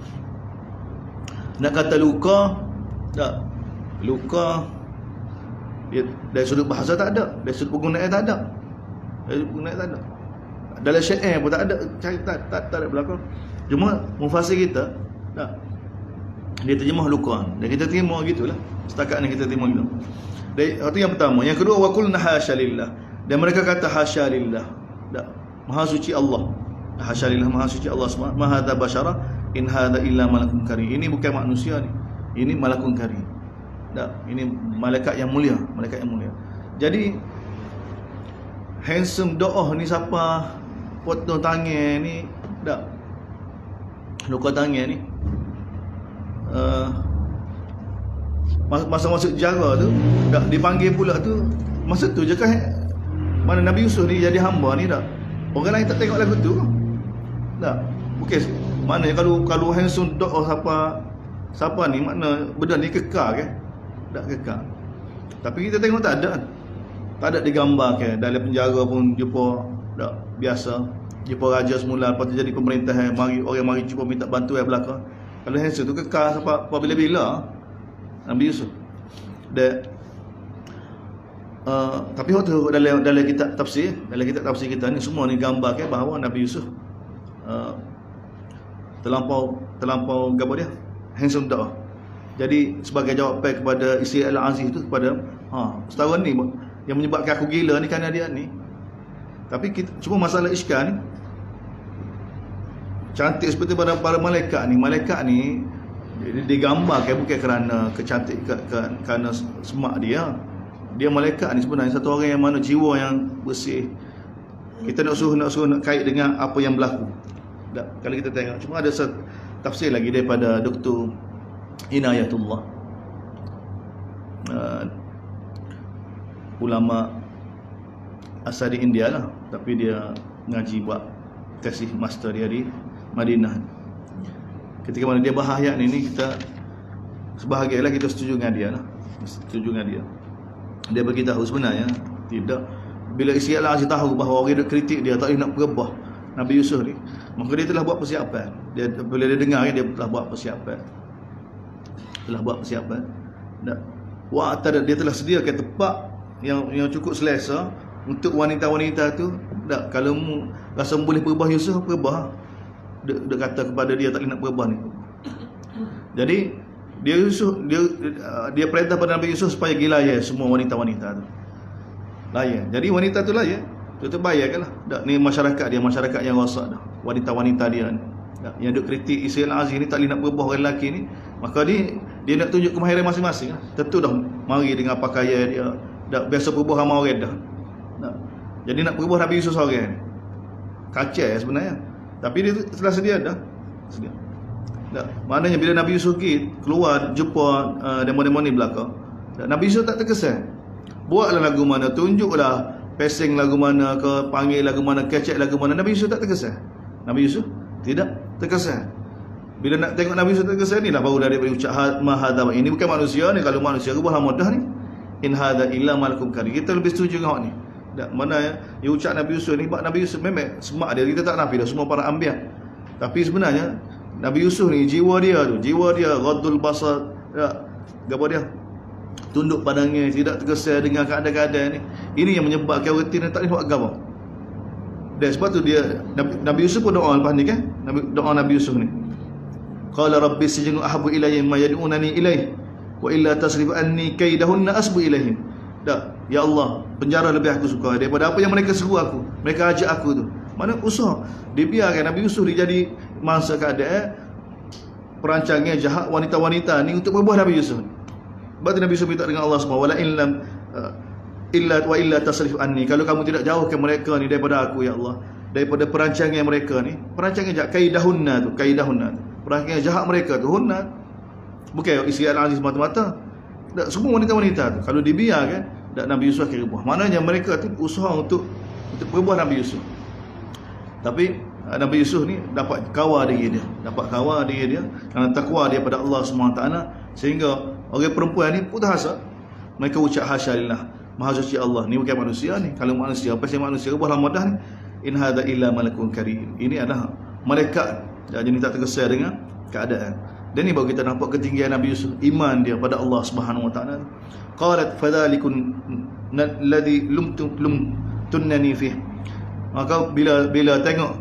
[SPEAKER 1] Nak kata luka, tak. Luka dia dari sudut bahasa tak ada, dari sudut penggunaan tak ada. Dari penggunaan tak ada. Dalam syair pun tak ada, tak ada belakang. Cuma mufasir kita tak, dia terjemah luka, dan kita terima gitulah. Setakat ni kita terima gitu. Itu yang pertama. Yang kedua, wa qulna hasyalillah. Dan mereka kata hasyalillah. Tak. Maha suci Allah. Hasyalillah, maha suci Allah SWT. Ma hadza basyara in hadza illa malakun karim. Ini bukan manusia ni. Ini malakun karim. Tak. Ini malaikat yang mulia, malaikat yang mulia. Jadi handsome doa ni siapa potong tangan ni, tak. Luka tangan ni. Masa masuk jara tu, tak dipanggil pula tu. Masa tu je kan mana Nabi Yusuf ni jadi hamba ni, tak. Orang lain tak tengok lagu tu. Tak. Okey, mana kalau handsome doa siapa ni, makna benda ni kekal ke? Tak kekal. Tapi kita tengok tak ada. Tak ada digambar ke dalam penjara pun jumpa tak biasa. Jumpa raja semula, lepas tu jadi pemerintah, orang mari cuba minta bantuan belakang. Kalau handsome tu kekal sampai bila-bila Nabi Yusuf. Dan tapi waktu dalam kitab tafsir kita ni semua ni gambar ke bahawa Nabi Yusuf terlampau gapo dia, handsome doa. Jadi sebagai jawapan kepada isteri Al-Aziz tu, kepada setahun ni yang menyebabkan aku gila ni kerana dia ni. Tapi cuma masalah iskal ni, cantik seperti pada para malaikat ni digambarkan bukan kerana kecantikan, kerana semak dia. Dia malaikat ni sebenarnya satu orang yang mana jiwa yang bersih. Kita nak suruh nak kait dengan apa yang berlaku. Kalau kita tengok, cuma ada tafsir lagi daripada Dr. Inayatullah, ulama asal di India lah, tapi dia ngaji buat kasih master dia di Madinah. Ketika mana dia bahas ayat ni kita sebahagianlah kita setuju dengan dia lah. Setuju dengan dia. Dia beritahu sebenarnya tidak, bila isteri Al-Aziz tahu bahawa orang duk kritik dia tak boleh nak perebah Nabi Yusuf ni, maka dia telah buat persiapan. Bila dia dengar dia telah buat persiapan. Dia telah sediakan tempat yang cukup selesa untuk wanita-wanita tu. Tak, kalau mu rasa boleh perebah Yusuf, perebah. Dia kata kepada dia tak boleh nak perebah ni. Jadi dia perintah pada Nabi Yusuf supaya gila ya semua wanita-wanita tu. Layan. Jadi wanita tu layan. Tu bayarkanlah. Tak, ni masyarakat yang rosak dah. Wanita-wanita dia ni. Tak, yang duk kritik isteri Al-Aziz ni tak boleh nak perebah orang lelaki ni, maka dia nak tunjuk kemahiran masing-masing lah. Tentu dah mari dengan pakaian dia. Dah biasa perebah ramai orang dah. Tak. Jadi nak perebah Nabi Yusuf seorang ni. Kacau sebenarnya. Tapi dia telah sedia dah. Sedia. Tak. Maknanya bila Nabi Yusuf keluar jumpa demo-demo ni belakang, Nabi Yusuf tak terkesan. Buatlah lagu mana, tunjuklah pesing lagu mana ke, panggil lagu mana, kecek lagu mana. Nabi Yusuf tak terkesan. Nabi Yusuf tidak terkesan. Bila nak tengok Nabi Yusuf terkesan ni lah baru dia berucap ma hadza. Ini bukan manusia ni. Kalau manusia rubah mudah ni. In hadza illa malakum karim. Kita lebih setuju dengan hak ni. Tak, mana ya ucap Nabi Yusuf ni, sebab Nabi Yusuf memang semak dia, kita tak nafi dah semua para anbiya. Tapi sebenarnya Nabi Yusuf ni jiwa dia ghaddul basar, apa dia? Tunduk pandangnya, tidak terkesan dengan keadaan-keadaan ni. Ini yang menyebabkan orang tak boleh buat agama. Dan sebab tu dia Nabi Yusuf pun doa lepas ni kan? Doa Nabi Yusuf ni. Qala rabbi sijnu ahabbu ilayya mimma yad'unani ilayhi wa illa tasrif anni kaidahunna asbu ilayhim. Tak, ya Allah, penjara lebih aku suka daripada apa yang mereka seru aku, mereka ajak aku tu. Mana usaha dibiarkan Nabi Yusuf dia jadi mangsa keadaan perancangan jahat wanita-wanita ni untuk berbuah Nabi Yusuf. Sebab Nabi Yusuf minta dengan Allah SWT, wala in lam illa tasrif anni, kalau kamu tidak jauhkan mereka ni daripada aku ya Allah, daripada perancangan mereka ni, perancangan jahat, kaidahunna tu, perancangan jahat mereka tu hunat. Bukan isteri Al-Aziz mata-mata. Tak, semua wanita-wanita tu kalau dibiarkan, tak, Nabi Yusuf akan berbuah. Maknanya mereka tu usaha untuk berbuah Nabi Yusuf. Tapi Nabi Yusuf ni dapat kawal diri dia, kerana takwa dia pada Allah SWT, sehingga orang perempuan ni putus asa. Mereka ucap hasya lillah, maha suci Allah. Ni bukan manusia ni. Kalau manusia, pasal manusia buah lamadah ni, in hadza illa malakun karim. Ini adalah malaikat. Jadi tak terkesan dengan keadaan. Dan ni baru kita nampak ketinggian Nabi Yusuf, iman dia pada Allah Subhanahu wa taala. Qalat fadhalikun alladhi lumtunnani fih. Maka bila tengok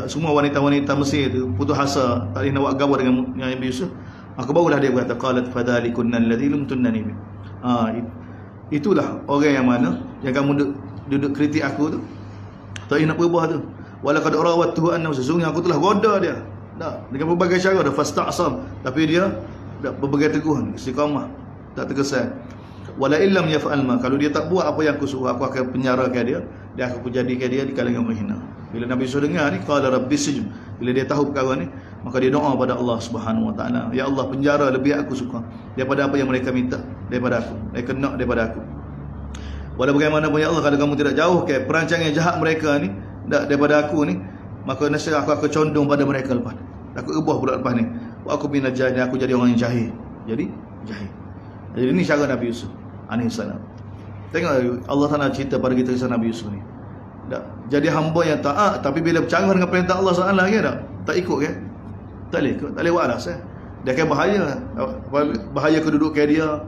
[SPEAKER 1] semua wanita-wanita Mesir tu putus asa, tak boleh nak buat gabar dengan Nabi Yusuf, maka barulah dia berkata qalat fadhalikun alladhi lumtunnani fih. Itulah orang yang mana yang kamu duduk kritik aku tu, tak nak berubah tu. Walaqad rawattuhu annahu, sesungguhnya aku telah goda dia. Dengan berbagai cara dah fasta'sam, tapi dia berbagai teguh, istiqamah, tak terkesan. Wala illam yaf'al ma, kalau dia tak buat apa yang aku suruh, aku akan penjarakan dia, dan aku jadikan dia di kalangan orang hina. Bila Nabi Yusuf dengar ni, qala rabbi sijn, bila dia tahu perkara ni, maka dia doa pada Allah Subhanahu wa taala, ya Allah, penjara lebih aku suka daripada apa yang mereka minta daripada aku, mereka nak daripada aku. Walau bagaimanapun ya Allah, kalau kamu tidak jauh ke perancangan jahat mereka ni daripada aku ni, maka nasib aku akan condong pada mereka lepas. Aku ubah pula lepas ni. Wa aku bin najah, aku jadi orang yang jahil. Jadi ini cara Nabi Yusuf alaihi salam. Tengok Allah Taala cerita pada kita kisah Nabi Yusuf ni. Jadi hamba yang taat, tapi bila bercanggah dengan perintah Allah SWT lagi tak ikut kan? Tak boleh ikut, tak boleh buat alas. Dia akan bahaya kedudukan dia,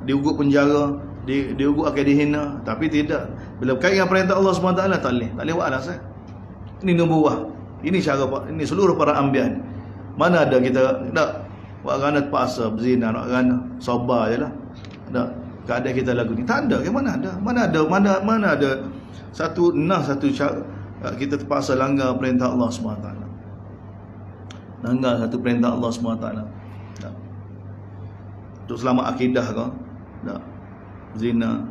[SPEAKER 1] diugut penjara, diugut akan dihina. Tapi tidak, bila berkait dengan perintah Allah SWT tak boleh buat alas. Ini nubuah. Ini cara, ini seluruh para anbiya ni. Mana ada kita buat kerana terpaksa berzina, nak kerana sabar je lah. Keadaan kita lagu ni tak ada ke? Mana ada satu cara kita terpaksa langgar perintah Allah SWT. Langgar satu perintah Allah SWT. Untuk selamat akidah ke? Zina.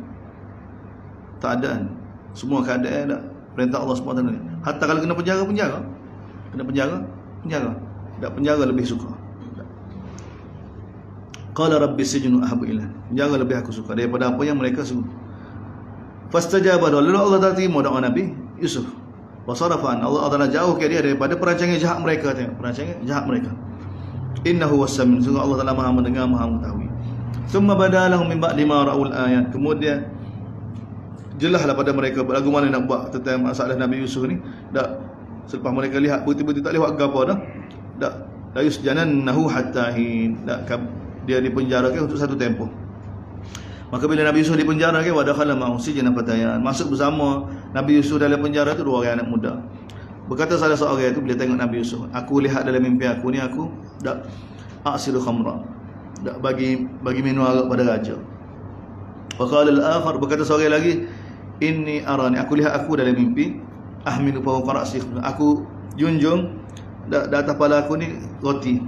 [SPEAKER 1] Tak ada. Semua keadaan perintah Allah SWT. Hatta kalau kena penjara. Kena penjara. Tak penjara lebih suka. Qala rabbi sijnu ahabbu ilayya. Penjara lebih aku suka daripada apa yang mereka suruh. Fastajaba, lalu Allah Taala terima doa Nabi Yusuf. Wasarafan, Allah Taala jauhkan dia daripada perancangan jahat mereka. Tengok perancangan jahat mereka. Innahu was-sami', sungguh Allah Taala Maha mendengar, Maha mengetahui. Thumma badalahum min ba'di ma ra'ul ayat. Kemudian jelaslah pada mereka lagu mana nak buat tentang masalah Nabi Yusuf ni. Selepas mereka lihat betul-betul tak lewat gapo la yusjanannahu hatta hin. Dia dipenjarakan untuk satu tempoh. Maka bila Nabi Yusuf dipenjarakan, wa dakhala ma'ahu sijna fatayan, masuk bersama Nabi Yusuf dalam penjara tu dua orang anak muda. Berkata salah seorang itu bila tengok Nabi Yusuf, aku lihat dalam mimpi aku ni, aku asiru khamra, bagi minum arak pada raja. Wa qala al-akhar, berkata seorang lagi, inni arani, aku lihat aku dalam mimpi, ahmilu fawqa ra'si, aku junjung di atas kepala aku ni roti,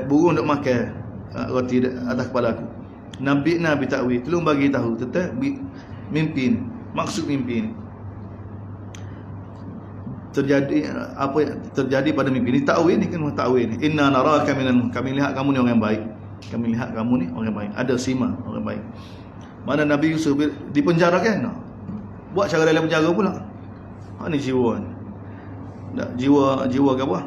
[SPEAKER 1] burung nak makan roti di atas kepala aku. Nabi takwil, tolong bagi tahu tentang mimpi ni, maksud mimpi ni. Terjadi apa yang terjadi pada mimpi ni, takwil ni kan takwil ni. Inna naraka minan, kami lihat kamu ni orang baik. Kami lihat kamu ni orang baik, ada sima orang baik. Mana Nabi Yusuf dipenjarakan, buat cara dalam penjara pula. Ni jiwa ni. Jiwa ke apa?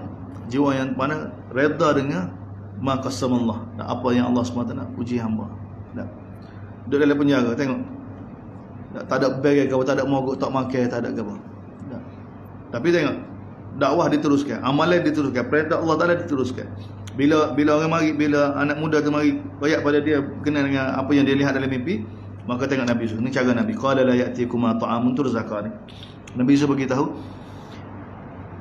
[SPEAKER 1] Jiwa yang mana redha dengan ma qasamallah, apa yang Allah SWT puji hamba. Duduk dalam penjara, tengok. Tak ada beg ke, tak ada mogok, tak makan, tak ada apa. Tapi tengok, dakwah diteruskan, amalan diteruskan, perintah Allah Taala diteruskan. Bila orang mari, bila anak muda tu mari royak pada dia berkenaan dengan apa yang dia lihat dalam mimpi, maka tengok Nabi Yusuf. Ni cara Nabi. Qala la ya'tikum ta'amun turzaqani. Nabi Yusuf bagi tahu,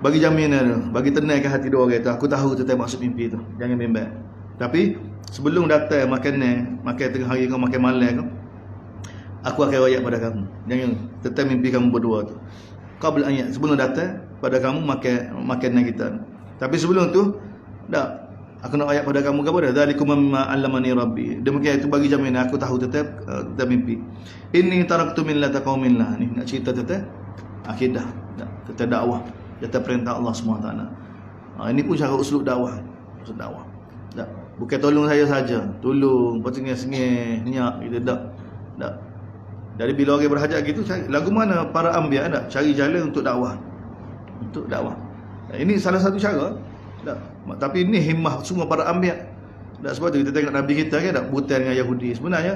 [SPEAKER 1] bagi jaminan, bagi tenangkan hati dua orang tu. Aku tahu tentang maksud mimpi tu, jangan bimbang. Tapi sebelum datang makan tengah hari kau, makan malam kau, aku akan royak pada kamu. Jangan tentang mimpi kamu berdua tu. Qabla ayat, sebelum datang pada kamu makanan kita. Tapi sebelum tu aku nak ayat pada kamu kepada zalikum mimma 'allamani rabbi. Demikian itu bagi jaminan aku tahu tentang mimpi. Inni taraktu millata qaumin la. Ni nak cerita tentang akidah, tentang dakwah, tentang perintah Allah SWT. Ini pun cara uslub dakwah. maksud dakwah. Tak. Bukan tolong saya saja, tolong sengih-sengih niat kita tak. Tak. Dari bila orang berhajat gitu, cari lagu mana para anbiya tak cari jalan untuk dakwah. Untuk dakwah. Ini salah satu cara. Tak. Tapi ini himmah semua para anbiya. Tak, sebab tu kita tengok Nabi kita kan tak butai dengan Yahudi. Sebenarnya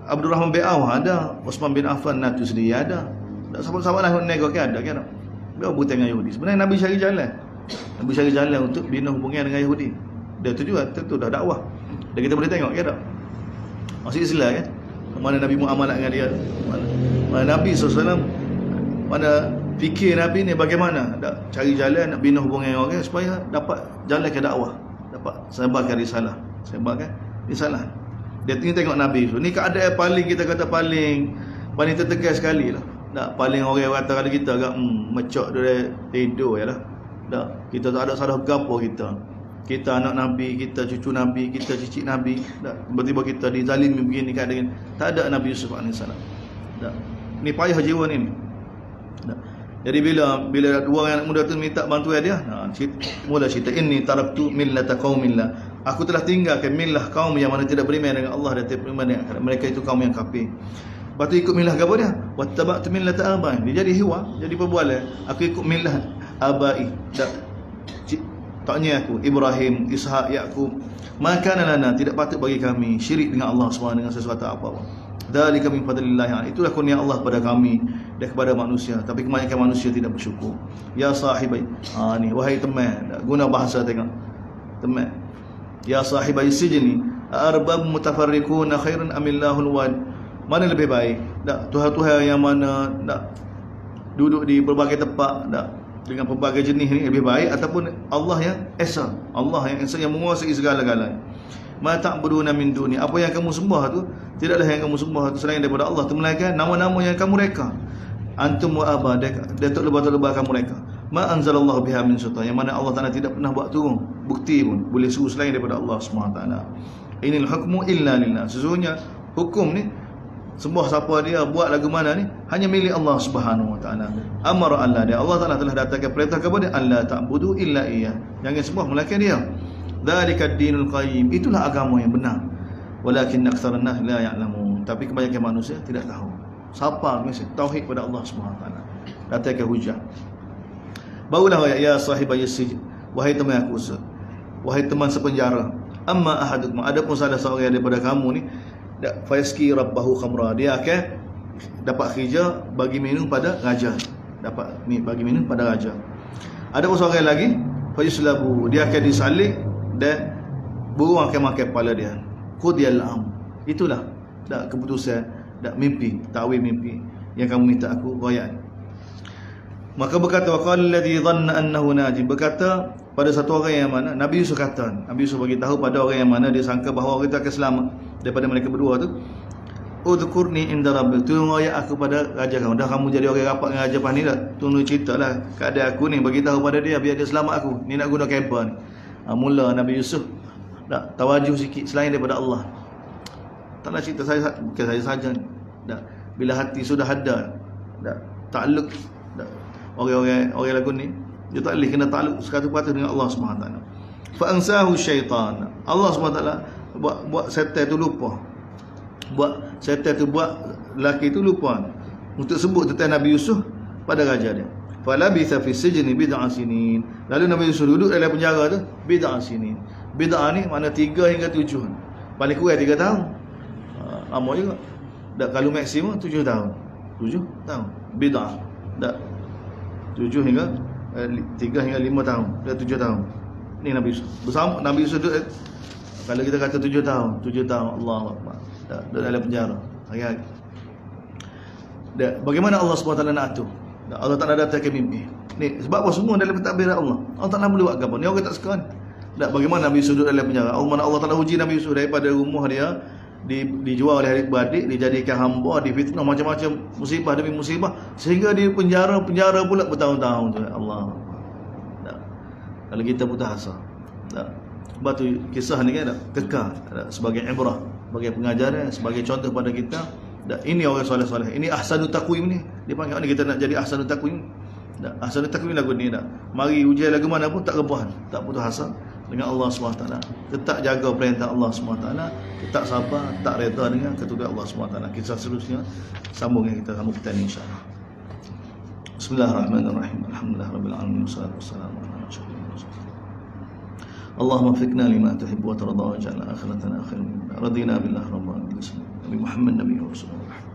[SPEAKER 1] Abdul Rahman bin Auf ada, Uthman bin Affan natu sendiri ada. Tak, sahabat-sahabat lah nego kan ada kan. Dia butai dengan Yahudi. Sebenarnya Nabi cari jalan. Nabi cari jalan untuk bina hubungan dengan Yahudi. Dia tu juga tentu dah dakwah. Dan kita boleh tengok kan tak? Masuk Islam kan? Mana Nabi muamalat dengan dia, mana Nabi SAW, mana fikir Nabi ni bagaimana nak cari jalan nak bina hubungan dengan orang supaya dapat jalan ke dakwah, dapat sebarkan risalah. Dia tengok Nabi tu. Ni keadaan paling kita kata paling tertegas sekali lah. Tak, paling orang kata kalau kita agak mecok dia tidur je lah. Tak, kita tak ada salah gapo kita. Kita anak Nabi, kita cucu Nabi, kita cicit Nabi. Tak, tiba-tiba kita dizalimi begini keadaan. Tak ada Nabi Yusuf AS. Tak, ni payah jiwa ni. Tak. Jadi bila dua orang anak muda tu minta bantuan dia, mula cerita ini taraktu millata qaumillah. Aku telah tinggalkan millah kaum yang mana tidak beriman dengan Allah dan tidak beriman dengan akhirat. Mereka itu kaum yang kafir. Lepas tu ikut millah apa dia? Wattaba'tu millata abai. Dia jadi hiwa, jadi perbualan. Aku ikut millah abai. Taknya aku Ibrahim, Ishak, Yaqub. Maka lana, tidak patut bagi kami syirik dengan Allah SWT dengan sesuatu apa-apa. Dzalika min fadlillah. Itulah kurnia Allah pada kami dan kepada manusia. Tapi kebanyakan manusia tidak bersyukur. Ya sahibai. Ni wahai teman, guna bahasa tengok. Teman. Ya sahibai sijni, arbab mutafarriquna khairan amillahul wad. Mana lebih baik? Tak, tuhan-tuhan yang mana tak duduk di berbagai tempat tak dengan pelbagai jenis ni lebih baik ataupun Allah yang esa, Allah yang esa yang menguasai segala-galanya. Ma ta'buduna min duni, apa yang kamu sembah tu tidaklah yang kamu sembah tu selain daripada Allah, melainkan nama-nama yang kamu reka. Antum wa aba, datuk lebah-lebah kamu reka. Ma anzalallahu biha min sultan, yang mana Allah Taala tidak pernah buat turun bukti pun boleh suruh selain daripada Allah Subhanahu Taala. Inil hukmu illa lillah, sesungguhnya hukum ni sembah siapa dia, buat lagu mana ni, hanya milik Allah Subhanahu Wa Taala. Amara Allah, dia Allah Taala telah datangkan perintah kepada Allah ta'budu illa iyyah, jangan sembah melainkan dia. Dzalika ad-dinul qayyim, itulah agama yang benar. Walakin aktsaran nas la ya'lamun, tapi kebanyakan manusia tidak tahu. Siapa mesti tauhid kepada Allah Subhanahu Wa Taala. Datangkan hujah. Barulah ya sahibai sijn, wahai teman aku, wahai teman sepenjara. Amma ahadukum, adapun salah seorang daripada kamu ni, fayaski rabbahu khamra, dia akan dapat kerja bagi minum pada raja, dapat ni bagi minum pada raja. Ada seorang lagi fayuslabu, dia akan disalib dan burung akan makan kepala dia. Qudiyal am, itulah dak keputusan, dak mimpi, takwil mimpi yang kamu minta aku royak. Maka berkata waqala alladhi dhanna annahu najib, berkata pada satu orang yang mana Nabi Yusuf kata, Nabi Yusuf bagi tahu pada orang yang mana dia sangka bahawa orang itu akan selamat daripada mereka berdua tu, udhkurni inda rabbik, tolong ayat aku pada raja kamu. Dah kamu jadi orang rapat dengan raja pas ni dah, tolong ceritalah keadaan aku ni, bagi tahu pada dia biar dia selamat aku ni, nak guna kamera ni. Mula Nabi Yusuf tak tawajuh sikit selain daripada Allah. Taklah cerita saya, bukan saya saja ni. Tak, bila hati sudah ada tak takluk, tak orang lagu ni dia tak boleh kena takluk sekatu-katu dengan Allah SWT. Fa ansahu syaitan, Allah SWT buat setan tu lupa, buat setan tu buat lelaki tu lupa untuk sebut tentang Nabi Yusuf pada raja dia. Falabitha fi sijni bid'a sinin, lalu Nabi Yusuf duduk dalam penjara tu bid'a sinin. Bid'a ni makna 3 hingga 7, paling kurang 3 tahun. Lama juga. Tak, kalau maksimum 7 tahun. 7 tahun bid'ah. Tak, 7 hingga 3 hingga 5 tahun, dah 7 tahun. Ni Nabi Yusuf. Bersama Nabi Yusuf duduk, kalau kita kata 7 tahun, 7 tahun Allahu Akbar. Tak, duduk dalam penjara. Hari-hari. Bagaimana Allah SWT nak atur? Allah tak ada datang ke mimpi. Ni sebab apa semua dalam pentadbiran Allah. Allah tak nak boleh buat apa. Ni orang tak suka kan. Tak, bagaimana Nabi Yusuf duduk dalam penjara? Allah Taala uji Nabi Yusuf daripada rumah dia dijual oleh adik-beradik, dijadikan hamba, difitnah macam-macam musibah demi musibah, sehingga di penjara pula bertahun-tahun tu. Allah. Tak. Kalau kita putus asa. Tak. Sebab tu kisah ni kan kekal sebagai ibrah, sebagai pengajaran, sebagai contoh pada kita. Tak. Ini orang soleh-soleh. Ini ahsanut taqwim ni. Dia panggil ni kita nak jadi ahsanut taqwim. Tak. Ahsanut taqwim lagu ni tak. Mari ujian lagu mana pun tak rebuhan, tak putus asa. dengan Allah SWT, tetap jaga perintah Allah SWT, tetap sabar, tak reda dengan ketuduhan Allah SWT. Kisah seterusnya sambung yang kita sambung petang insya-Allah. Bismillahirrahmanirrahim. Alhamdulillahirabbil alamin wassalatu wassalamu ala asyrofil mursalin. Allahumma fikna lima tuhibbu wa tarda wa ja'al akhiratana khairan. Radina billahi rabban wa bi Muhammad nabiyyi wa rasulullah.